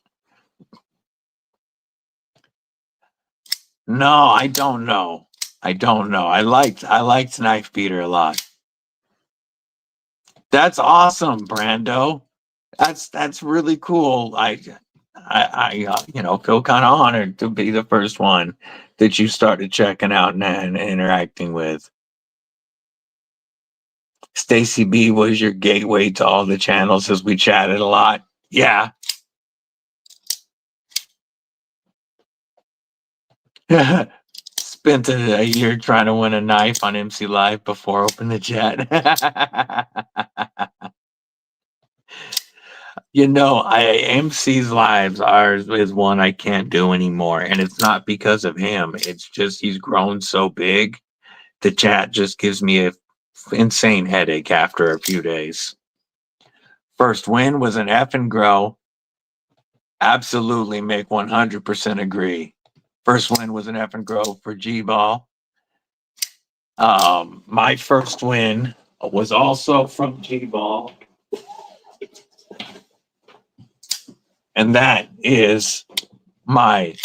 No, I don't know. I liked Knife Beater a lot. That's awesome, Brando. That's really cool. I feel kind of honored to be the first one that you started checking out and interacting with. Stacy B was your gateway to all the channels as we chatted a lot. Yeah. Spent a year trying to win a knife on MC Live before Open the Chat. MC's lives is one I can't do anymore, and it's not because of him. It's just he's grown so big. The chat just gives me a insane headache after a few days. First win was an F and grow. Absolutely, make 100% agree. First win was an F and grow for G-Ball. My first win was also from G-Ball. And that is my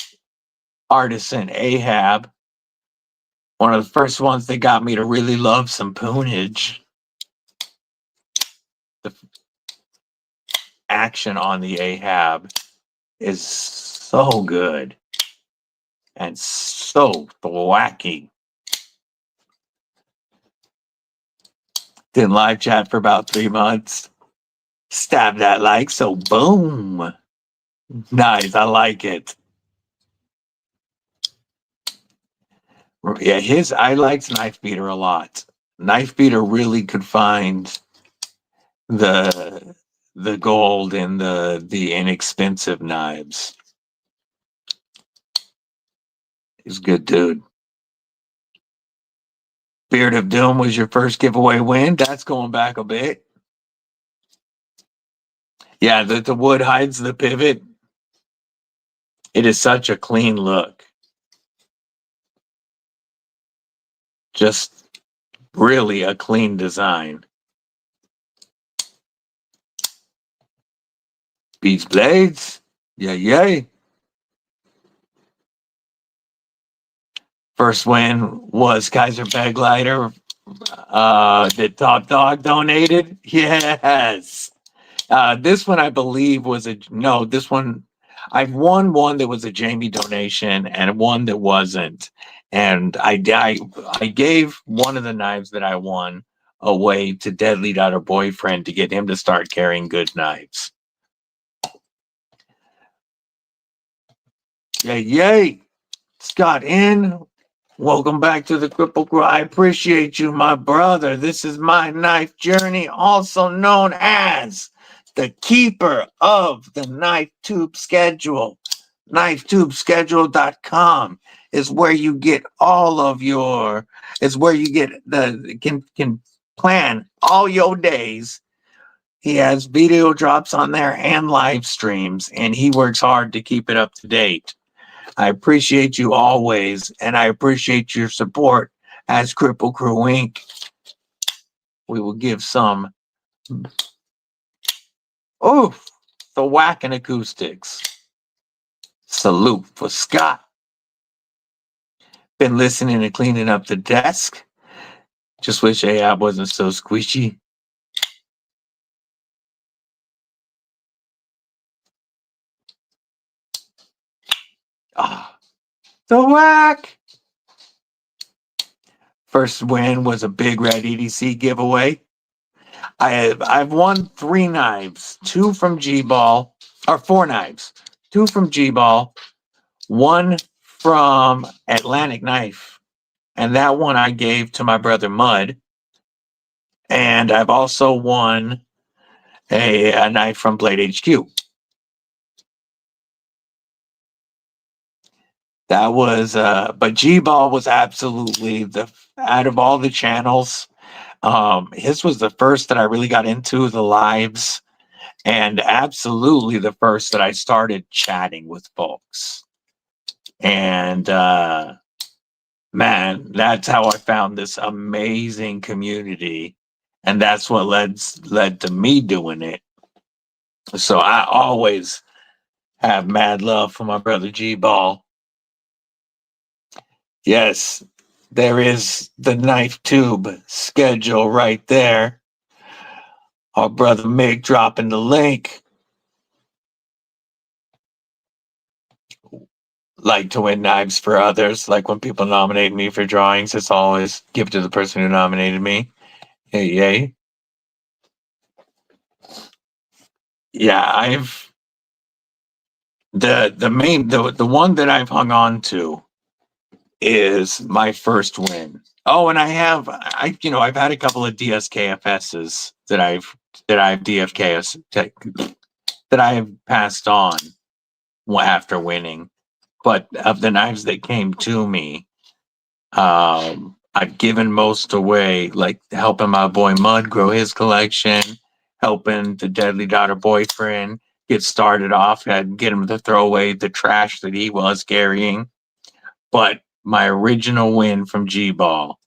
Artisan Ahab. One of the first ones that got me to really love some poonage. The action on the Ahab is so good and so wacky. Did live chat for about 3 months. Stab that like, so boom. Nice, I like it. Yeah, I liked Knife Beater a lot. Knife Beater really could find the gold in the inexpensive knives. He's a good dude. Beard of Doom was your first giveaway win. That's going back a bit. Yeah, the wood hides the pivot. It is such a clean look. Just really a clean design. Beach blades. Yeah, yay. First win was Kaiser Baglighter. The top dog donated. Yes. This one I believe was this one I've won one that was a Jamie donation and one that wasn't. And I gave one of the knives that I won away to Deadly Daughter Boyfriend to get him to start carrying good knives. Yay, yay. Scott in. Welcome back to the Kripple Krew. I appreciate you, my brother. This is my knife journey, also known as the keeper of the knife tube schedule. KnifeTubeSchedule.com is where you get all of your, is where you get can plan all your days. He has video drops on there and live streams, and he works hard to keep it up to date. I appreciate you always, and I appreciate your support as Kripple Krew Inc. We will give some the whacking acoustics. Salute for Scott. Been listening and cleaning up the desk. Just wish AI wasn't so squishy. The whack. First win was a big red EDC giveaway. I've won 3 knives, 2 from G-Ball, or 4 knives, 2 from G-Ball, 1 from Atlantic Knife, and that one I gave to my brother Mud. And I've also won a knife from Blade HQ. That was, but G-Ball was absolutely out of all the channels, his was the first that I really got into the lives, and absolutely the first that I started chatting with folks. And man, that's how I found this amazing community, and that's what led to me doing it. So I always have mad love for my brother G-Ball. Yes, there is the knife tube schedule right there. Our brother Mick dropping the link. Like to win knives for others. Like when people nominate me for drawings, it's always give to the person who nominated me. Hey, yay. Yeah, the one that I've hung on to is my first win. Oh, and I've had a couple of DSKFSs that I've DFKs that I have passed on after winning. But of the knives that came to me, I've given most away, like helping my boy Mud grow his collection, helping the Deadly Daughter Boyfriend get started off, and get him to throw away the trash that he was carrying. But my original win from G-Ball,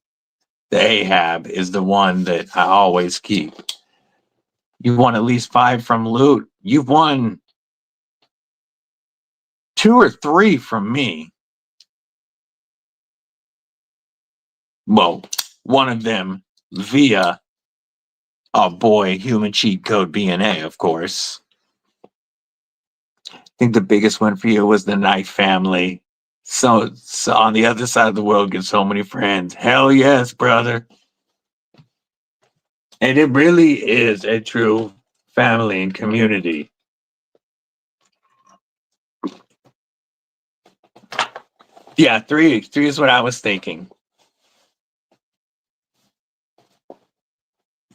the Ahab, is the one that I always keep. You won at least 5 from loot. You've won 2 or 3 from me. Well, one of them via our boy Human Cheat Code BNA, of course. I think the biggest one for you was the Knife family. So on the other side of the world, get so many friends. Hell yes, brother. And it really is a true family and community. Yeah, 3 is what I was thinking.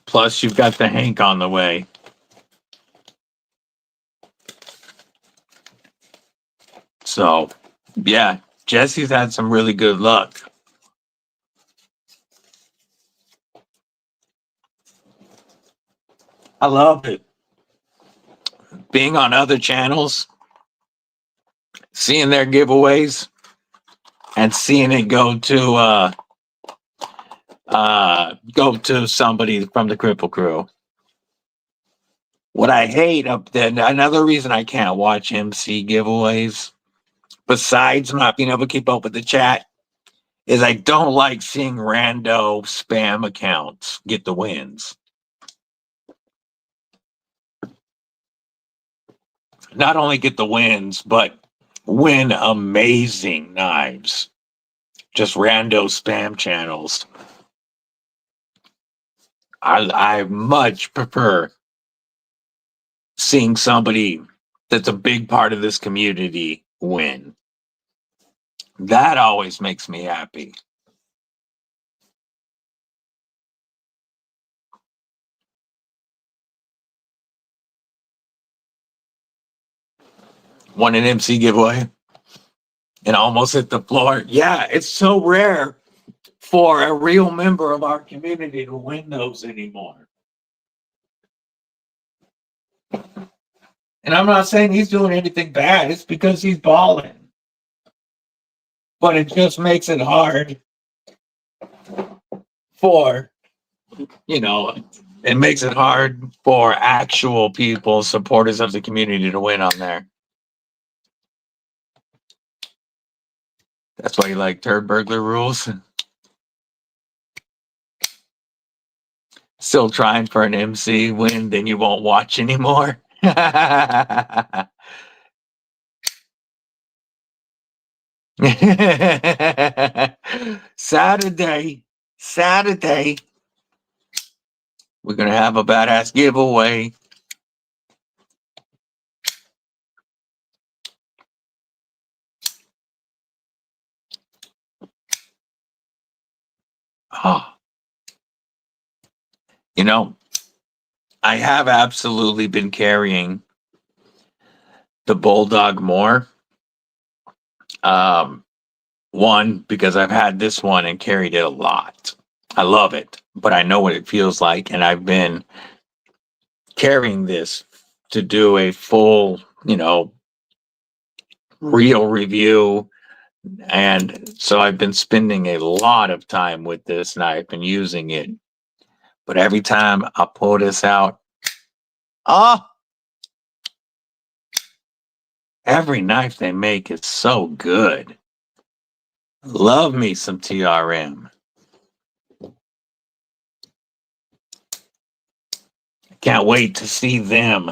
Plus, you've got the Hank on the way. So, yeah, Jesse's had some really good luck. I love it. Being on other channels, seeing their giveaways, and seeing it go to somebody from the Kripple Krew. What I hate up there, another reason I can't watch MC giveaways, besides not being able to keep up with the chat, is I don't like seeing rando spam accounts get the wins. Not only get the wins, but win amazing knives. Just rando spam channels. I much prefer seeing somebody that's a big part of this community win. That always makes me happy. Won an MC giveaway and almost hit the floor. Yeah, it's so rare for a real member of our community to win those anymore. And I'm not saying he's doing anything bad. It's because he's balling. But it just makes it hard for, it makes it hard for actual people, supporters of the community, to win on there. That's why you like turd burglar rules. Still trying for an MC win, then you won't watch anymore. Saturday, we're gonna have a badass giveaway. Oh, I have absolutely been carrying the Bulldog more. One, because I've had this one and carried it a lot. I love it, but I know what it feels like, and I've been carrying this to do a full, real review. And so I've been spending a lot of time with this knife and using it. But every time I pull this out, every knife they make is so good. Love me some TRM. Can't wait to see them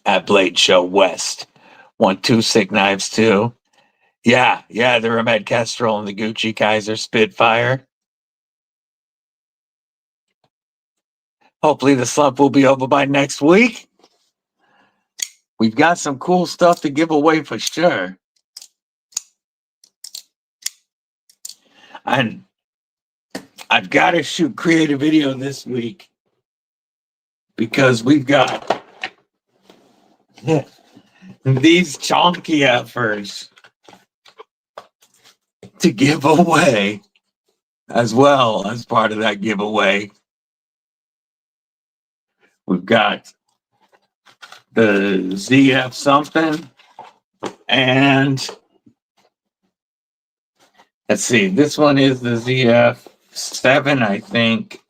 at Blade Show West. Want 2 sick knives too. Yeah, the Ramed Kestrel and the Gucci Kaiser Spitfire. Hopefully the slump will be over by next week. We've got some cool stuff to give away for sure. And I've got to shoot creative video this week because we've got these chonky efforts to give away as well as part of that giveaway. We've got the ZF something, and let's see, this one is the ZF 7, I think,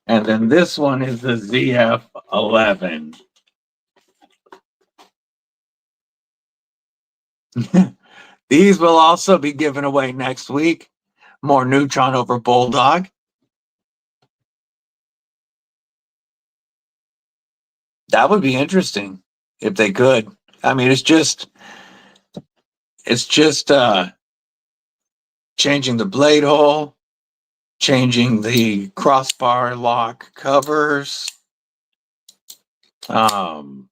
and then this one is the ZF 11. These will also be given away next week. More Neutron over Bulldog. That would be interesting if they could. I mean, it's just changing the blade hole, changing the crossbar lock covers. Trying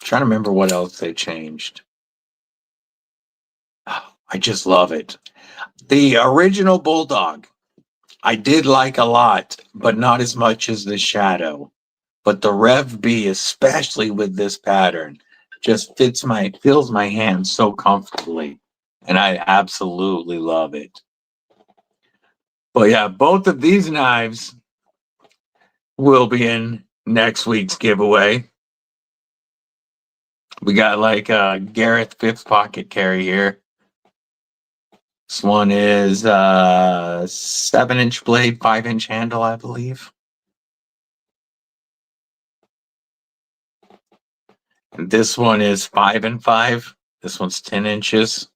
to remember what else they changed. Oh, I just love it. The original Bulldog, I did like a lot, but not as much as the Shadow. But the Rev B, especially with this pattern, just fills my hand so comfortably. And I absolutely love it. But yeah, both of these knives will be in next week's giveaway. We got like a Gareth 5th pocket carry here. This one is 7-inch blade, 5-inch handle, I believe. And this one is 5 and 5. This one's 10 inches.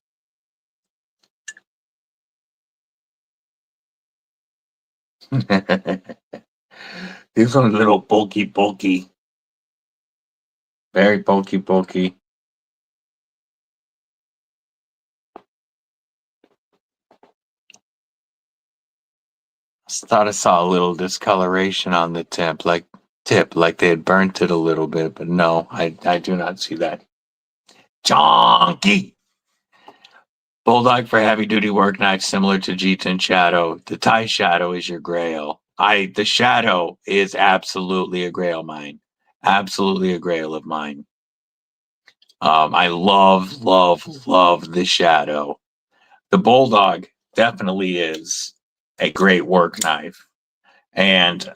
This one's a little bulky. Very bulky. I thought I saw a little discoloration on the tip, like they had burnt it a little bit, but no, I do not see that. Chonky! Bulldog for heavy duty work knife, similar to G10 Shadow. The Thai Shadow is your grail. The Shadow is absolutely a grail of mine. Absolutely a grail of mine. I love the Shadow. The Bulldog definitely is a great work knife. And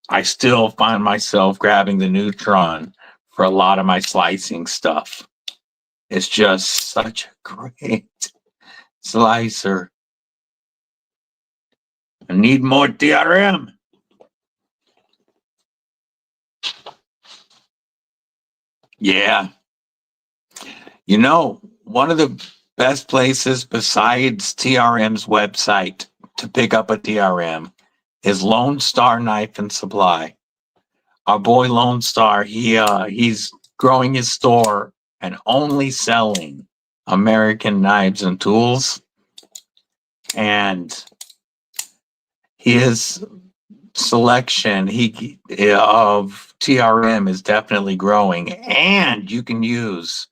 I still find myself grabbing the Neutron for a lot of my slicing stuff. It's just such a great slicer. I need more DRM. Yeah. You know, one of the best places besides TRM's website to pick up a TRM is Lone Star Knife and Supply. Our boy Lone Star, he's growing his store and only selling American knives and tools. And his selection of TRM is definitely growing. And you can use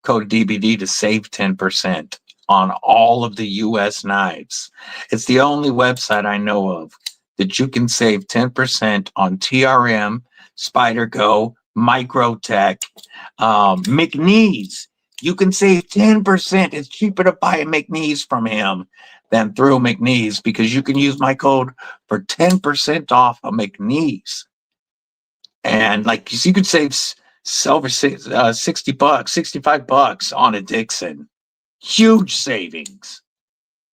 code DBD to save 10% on all of the US knives. It's the only website I know of that you can save 10% on TRM, Spyderco, Microtech, McNeese. You can save 10%. It's cheaper to buy a McNeese from him than through McNeese because you can use my code for 10% off a McNeese. And like you could save over $60, $65 on a Dixon. Huge savings.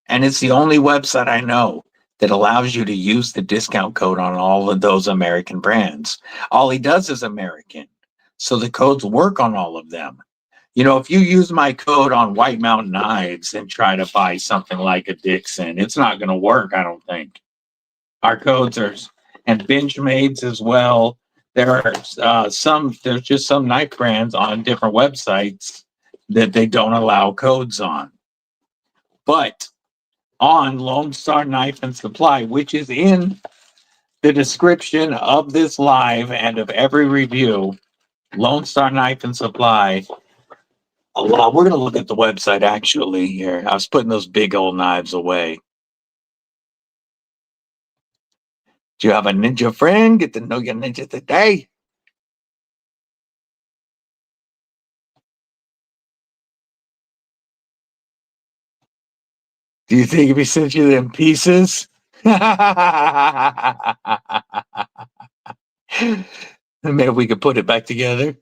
And it's the only website I know that allows you to use the discount code on all of those American brands. All he does is American. So the codes work on all of them. You know, if you use my code on White Mountain Knives and try to buy something like a Dixon, it's not going to work, I don't think. Our codes are, and Benchmades as well. There are there's just some knife brands on different websites that they don't allow codes on. But on Lone Star Knife and Supply, which is in the description of this live and of every review, Lone Star Knife and Supply. We're going to look at the website actually here. I was putting those big old knives away. Do you have a ninja friend? Get to know your ninja today. Do you think if he sent you them pieces? Maybe we could put it back together.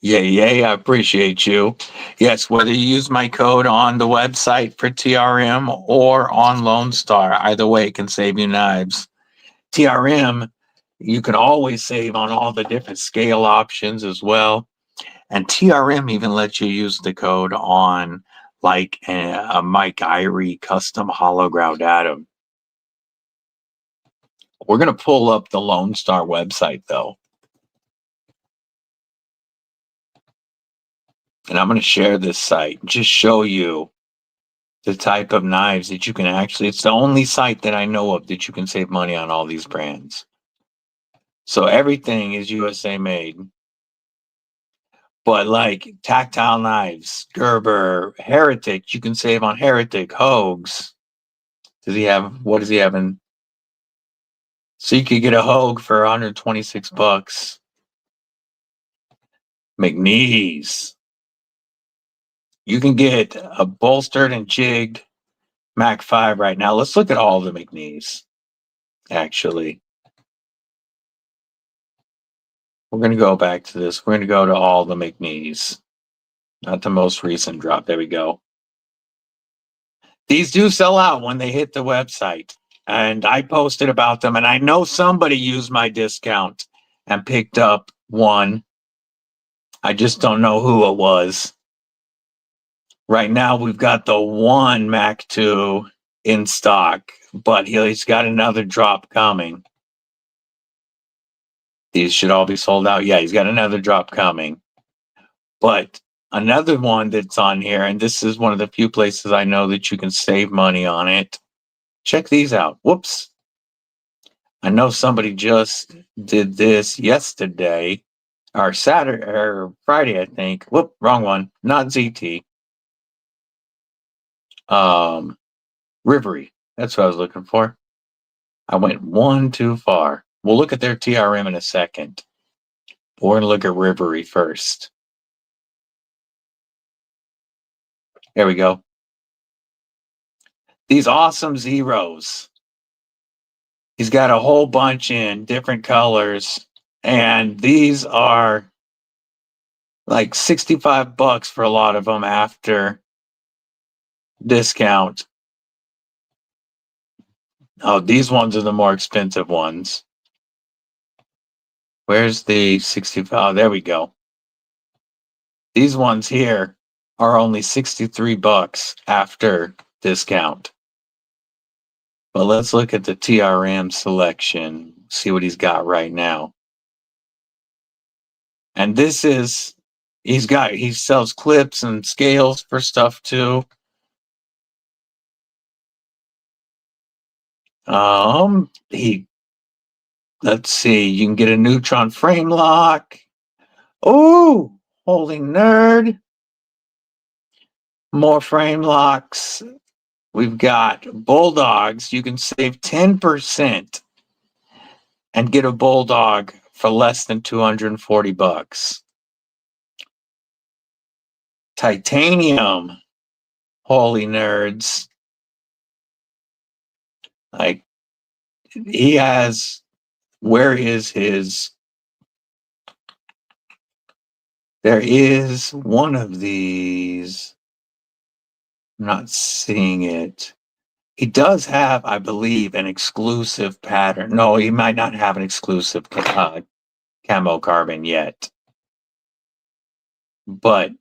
Yay, I appreciate you. Yes, whether you use my code on the website for TRM or on Lone Star, either way it can save you knives. TRM, you can always save on all the different scale options as well. And TRM even lets you use the code on like a Mike Irie custom hollow ground atom. We're going to pull up the Lone Star website though. And I'm going to share this site, just show you the type of knives that you can actually, it's the only site that I know of that you can save money on all these brands. So everything is USA made. But like tactile knives, Gerber, Heretic, you can save on Heretic, Hogues. What does he have in? So you could get a Hogue for $126. McNeese. You can get a bolstered and jigged Mac 5 right now. Let's look at all the McNeese, actually. We're going to go back to this. We're going to go to all the McNees. Not the most recent drop. There we go. These do sell out when they hit the website. And I posted about them. And I know somebody used my discount and picked up one. I just don't know who it was. Right now, we've got the one Mac 2 in stock. But he's got another drop coming. These should all be sold out. Yeah, he's got another drop coming. But another one that's on here, and this is one of the few places I know that you can save money on it. Check these out. Whoops. I know somebody just did this yesterday, or Saturday, or Friday, I think. Whoop, wrong one. Not ZT. Rivery. That's what I was looking for. I went one too far. We'll look at their TRM in a second. We're going to look at Rivery first. There we go. These awesome zeros. He's got a whole bunch in different colors. And these are like $65 for a lot of them after discount. Oh, these ones are the more expensive ones. Where's the 65? Oh, there we go. These ones here are only $63 after discount. But let's look at the TRM selection, see what he's got right now. And this is, he sells clips and scales for stuff too. Let's see, you can get a neutron frame lock. Oh, holy nerd. More frame locks. We've got bulldogs. You can save 10% and get a bulldog for less than $240. Titanium. Holy nerds. Like, he has, where is his? There is one of these. I'm not seeing it. He does have, I believe, an exclusive pattern. No, he might not have an exclusive camo carbon yet. But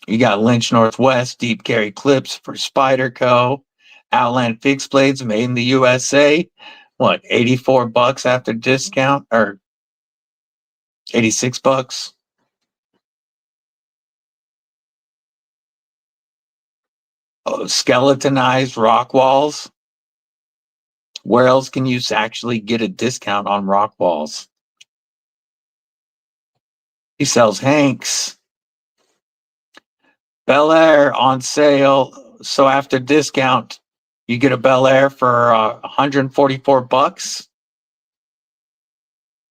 you got Lynch Northwest deep carry clips for Spyderco. Outland fixed blades made in the USA. What, $84 after discount? Or $86? Oh, skeletonized rock walls. Where else can you actually get a discount on rock walls? He sells Hanks. Bel Air on sale. So after discount, you get a Bel Air for $144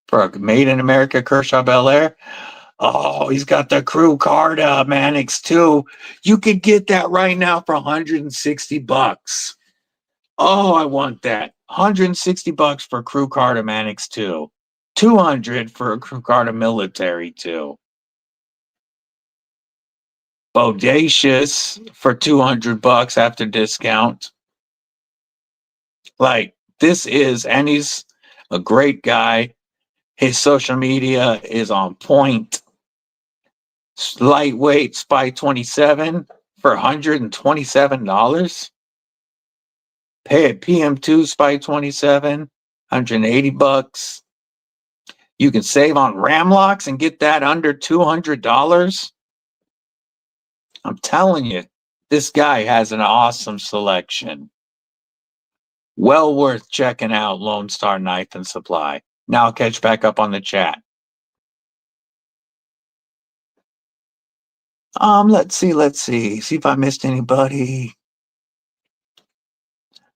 for a made in America Kershaw Bel Air. Oh, he's got the Crew card Mannix too. You could get that right now for $160. Oh, I want that. $160 for Crew card Mannix 2. $200 for a Crew card Military 2. Bodacious for $200 after discount. Like, this is, and he's a great guy. His social media is on point. Lightweight Spy 27 for $127. Pay at PM2 Spy 27, $180. You can save on ram locks and get that under $200. I'm telling you, this guy has an awesome selection. Well worth checking out Lone Star Knife and Supply. Now I'll catch back up on the chat. Let's see. See if I missed anybody.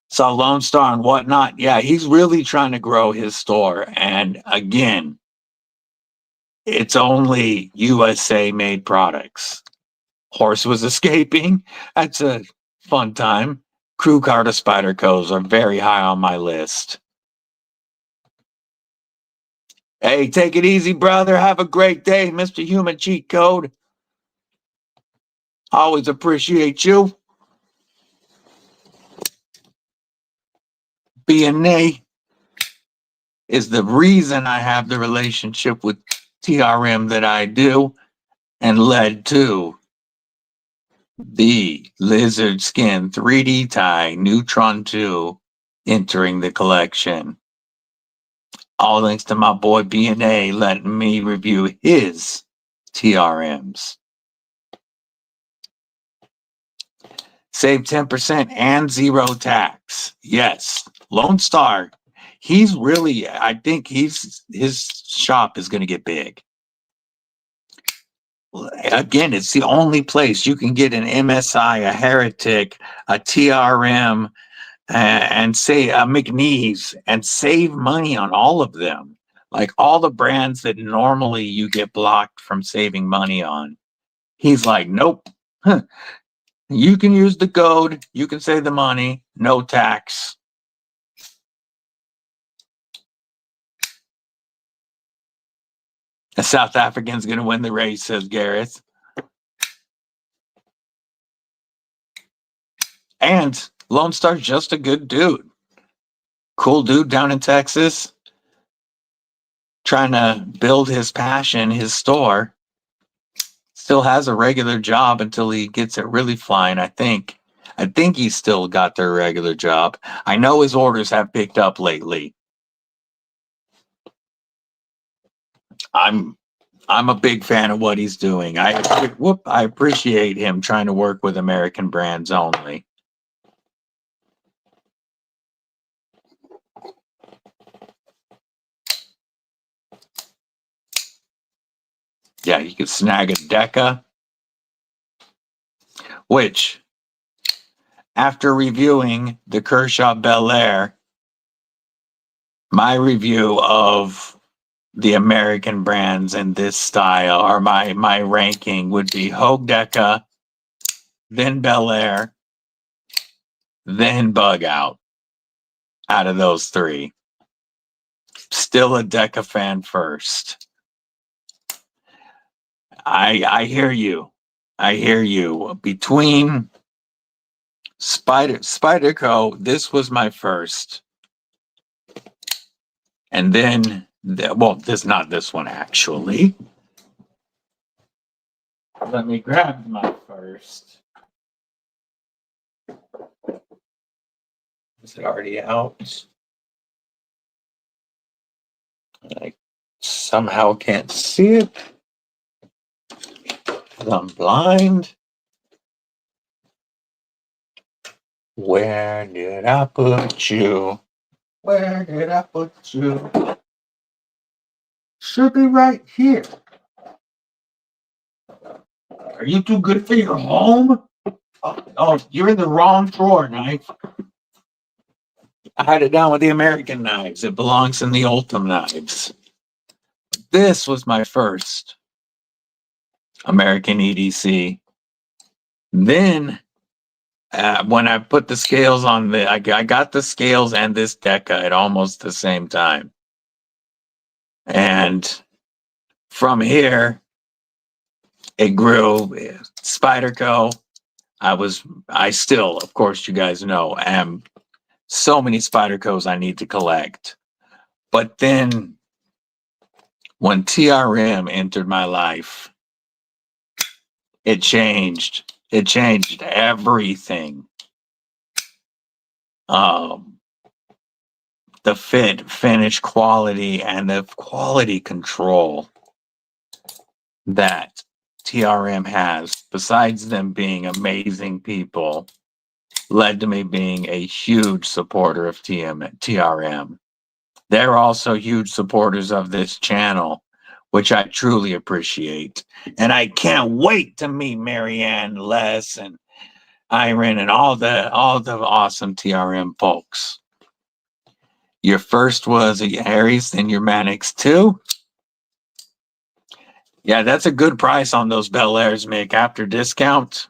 Saw Lone Star and whatnot. Yeah, he's really trying to grow his store. And again, it's only USA made products. Horse was escaping. That's a fun time. Crew card of Spydercos are very high on my list. Hey, take it easy, brother. Have a great day, Mr. Human Cheat Code. Always appreciate you. BNA is the reason I have the relationship with TRM that I do, and led to the Lizard Skin 3D tie Neutron 2 entering the collection. All thanks to my boy BNA letting me review his TRMs. Save 10% and zero tax. Yes, Lone Star. He's really, I think his shop is going to get big. Again, it's the only place you can get an MSI, a Heretic, a TRM, and say a McNeese, and save money on all of them. Like all the brands that normally you get blocked from saving money on. He's like, nope. You can use the code, you can save the money, no tax. A South African's going to win the race, says Gareth. And Lone Star's just a good dude. Cool dude down in Texas, trying to build his passion, his store. Still has a regular job until he gets it really flying, I think. I think he's still got their regular job. I know his orders have picked up lately. I'm a big fan of what he's doing. I appreciate him trying to work with American brands only. Yeah, you could snag a Deca, which, after reviewing the Kershaw Bel Air, my review of the American brands in this style, or my ranking, would be Hogue Deca, then Bel Air, then Bug Out of those three. Still a Deca fan first. I hear you. I hear you. Between Spyderco, this was my first. And then, not this one actually. Let me grab my first. Is it already out? I somehow can't see it. I'm blind. Where did I put you? Where did I put you? Should be right here. Are you too good for your home? Oh, you're in the wrong drawer, knife. I had it down with the American knives. It belongs in the Ultim knives. This was my first American EDC. Then, when I put the scales on I got the scales and this Deca at almost the same time. And from here, it grew. Spyderco. I still, of course, you guys know, am so many Spydercos I need to collect. But then when TRM entered my life, it changed. It changed everything. The fit, finish, quality, and the quality control that TRM has, besides them being amazing people, led to me being a huge supporter of TRM. They're also huge supporters of this channel, which I truly appreciate. And I can't wait to meet Marianne, Les, and Iron, and all the awesome TRM folks. Your first was a Aries, then your Manix 2. Yeah, that's a good price on those Bel Airs, Mick, after discount.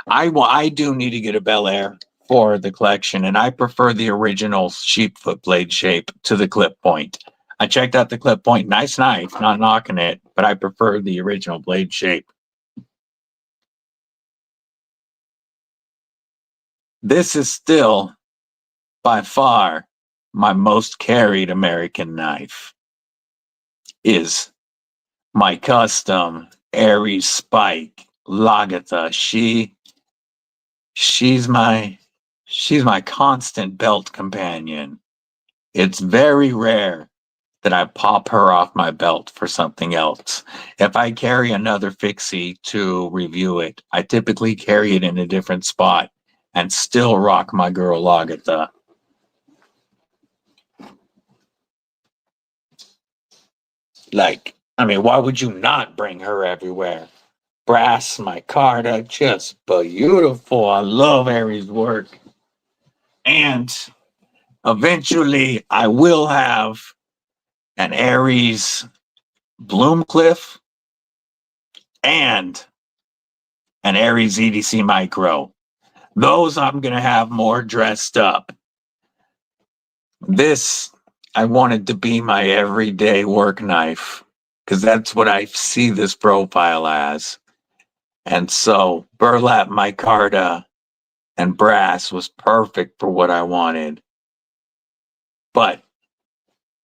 I do need to get a Bel Air for the collection, and I prefer the original sheep foot blade shape to the clip point. I checked out the clip point. Nice knife, not knocking it, but I prefer the original blade shape. This is still, by far, my most carried American knife. Is my custom Aries Spike Lagatha. She's my constant belt companion. It's very rare that I pop her off my belt for something else. If I carry another fixie to review it, I typically carry it in a different spot and still rock my girl Lagatha. Like, I mean, why would you not bring her everywhere? Brass micarta, just beautiful. I love Aries work. And eventually I will have an Aries Bloomcliff and an Aries EDC Micro. Those I'm going to have more dressed up. This, I wanted to be my everyday work knife because that's what I see this profile as. And so burlap micarta and brass was perfect for what I wanted. But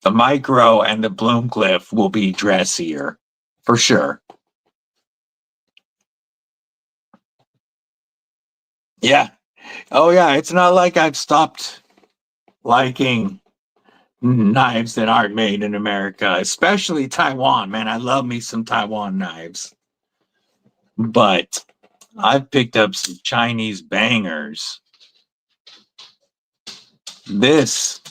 the Micro and the Bloomcliff will be dressier, for sure. Yeah. Oh, yeah. It's not like I've stopped liking knives that aren't made in America, especially Taiwan. Man, I love me some Taiwan knives. But I've picked up some Chinese bangers. This,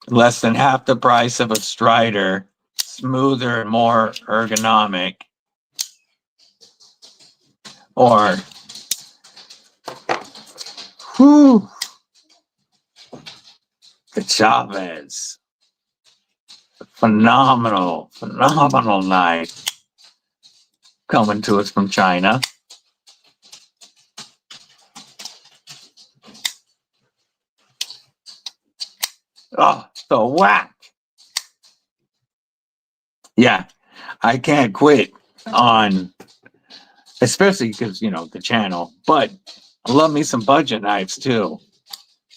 less than half the price of a Strider, smoother and more ergonomic. Or, whew, the Chavez. Phenomenal knife coming to us from China. Oh, so whack. Yeah, I can't quit on, especially because, you know, the channel, but I love me some budget knives too.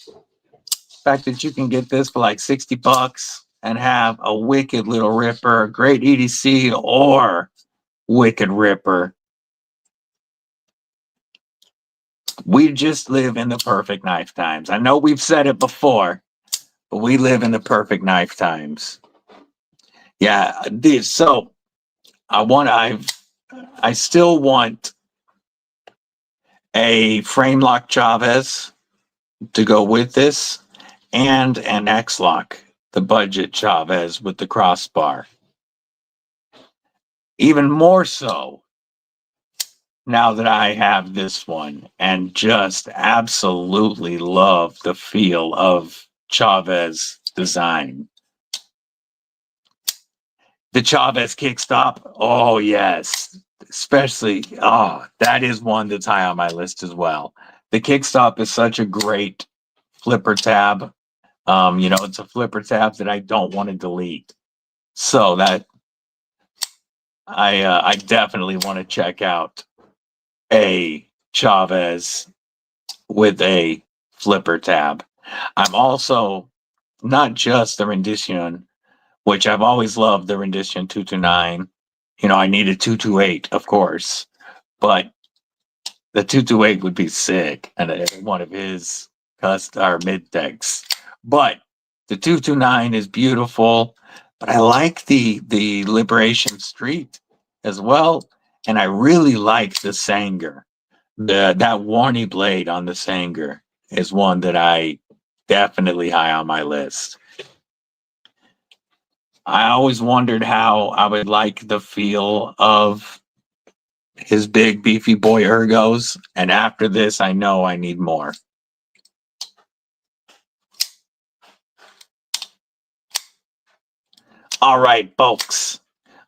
The fact that you can get this for like $60 and have a wicked little ripper, great EDC or wicked ripper. We just live in the perfect knife times. I know we've said it before, but we live in the perfect knife times. Yeah, so I still want a frame lock Chavez to go with this and an X-Lock, the budget Chavez with the crossbar. Even more so now that I have this one and just absolutely love the feel of Chavez design. The Chavez kickstop, oh yes, especially, oh, that is one that's high on my list as well. The kickstop is such a great flipper tab. You know, it's a flipper tab that I don't want to delete. So that I definitely want to check out a Chavez with a flipper tab. I'm also not just the Rendition, which I've always loved the Rendition 229. You know, I need a 228, of course, but the 228 would be sick and one of his custom mid techs. But the 229 is beautiful, but I like the Liberation Street as well, and I really like the Sanger. That Warney blade on the Sanger is one that I definitely high on my list. I always wondered how I would like the feel of his big beefy boy ergos, and after this I know I need more. All right, folks.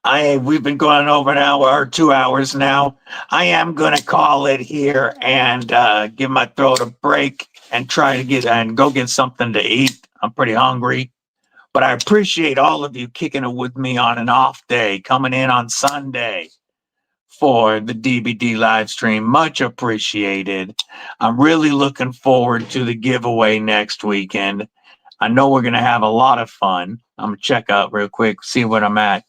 We've been going over an hour or 2 hours now. I am gonna call it here and give my throat a break and try to go get something to eat. I'm pretty hungry. But I appreciate all of you kicking it with me on an off day, coming in on Sunday for the DBD live stream. Much appreciated. I'm really looking forward to the giveaway next weekend. I know we're going to have a lot of fun. I'm going to check out real quick, see what I'm at.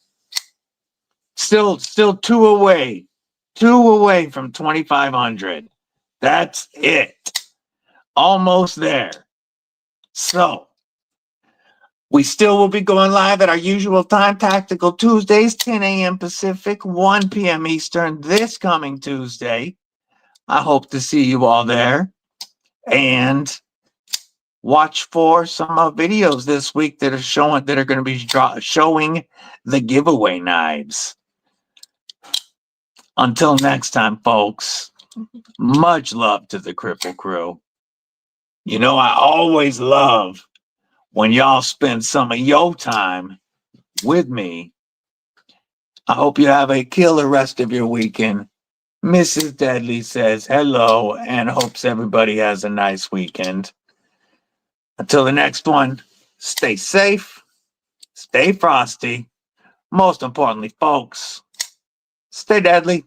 Still two away from 2,500. That's it. Almost there. So we still will be going live at our usual time, Tactical Tuesdays, 10 a.m. Pacific, 1 p.m. Eastern, this coming Tuesday. I hope to see you all there. And watch for some videos this week that are going to be showing the giveaway knives. Until next time, folks, much love to the Kripple Krew. You know, I always love when y'all spend some of your time with me. I hope you have a killer rest of your weekend. Mrs. Deadly says hello and hopes everybody has a nice weekend. Until the next one, stay safe, stay frosty. Most importantly, folks, stay deadly.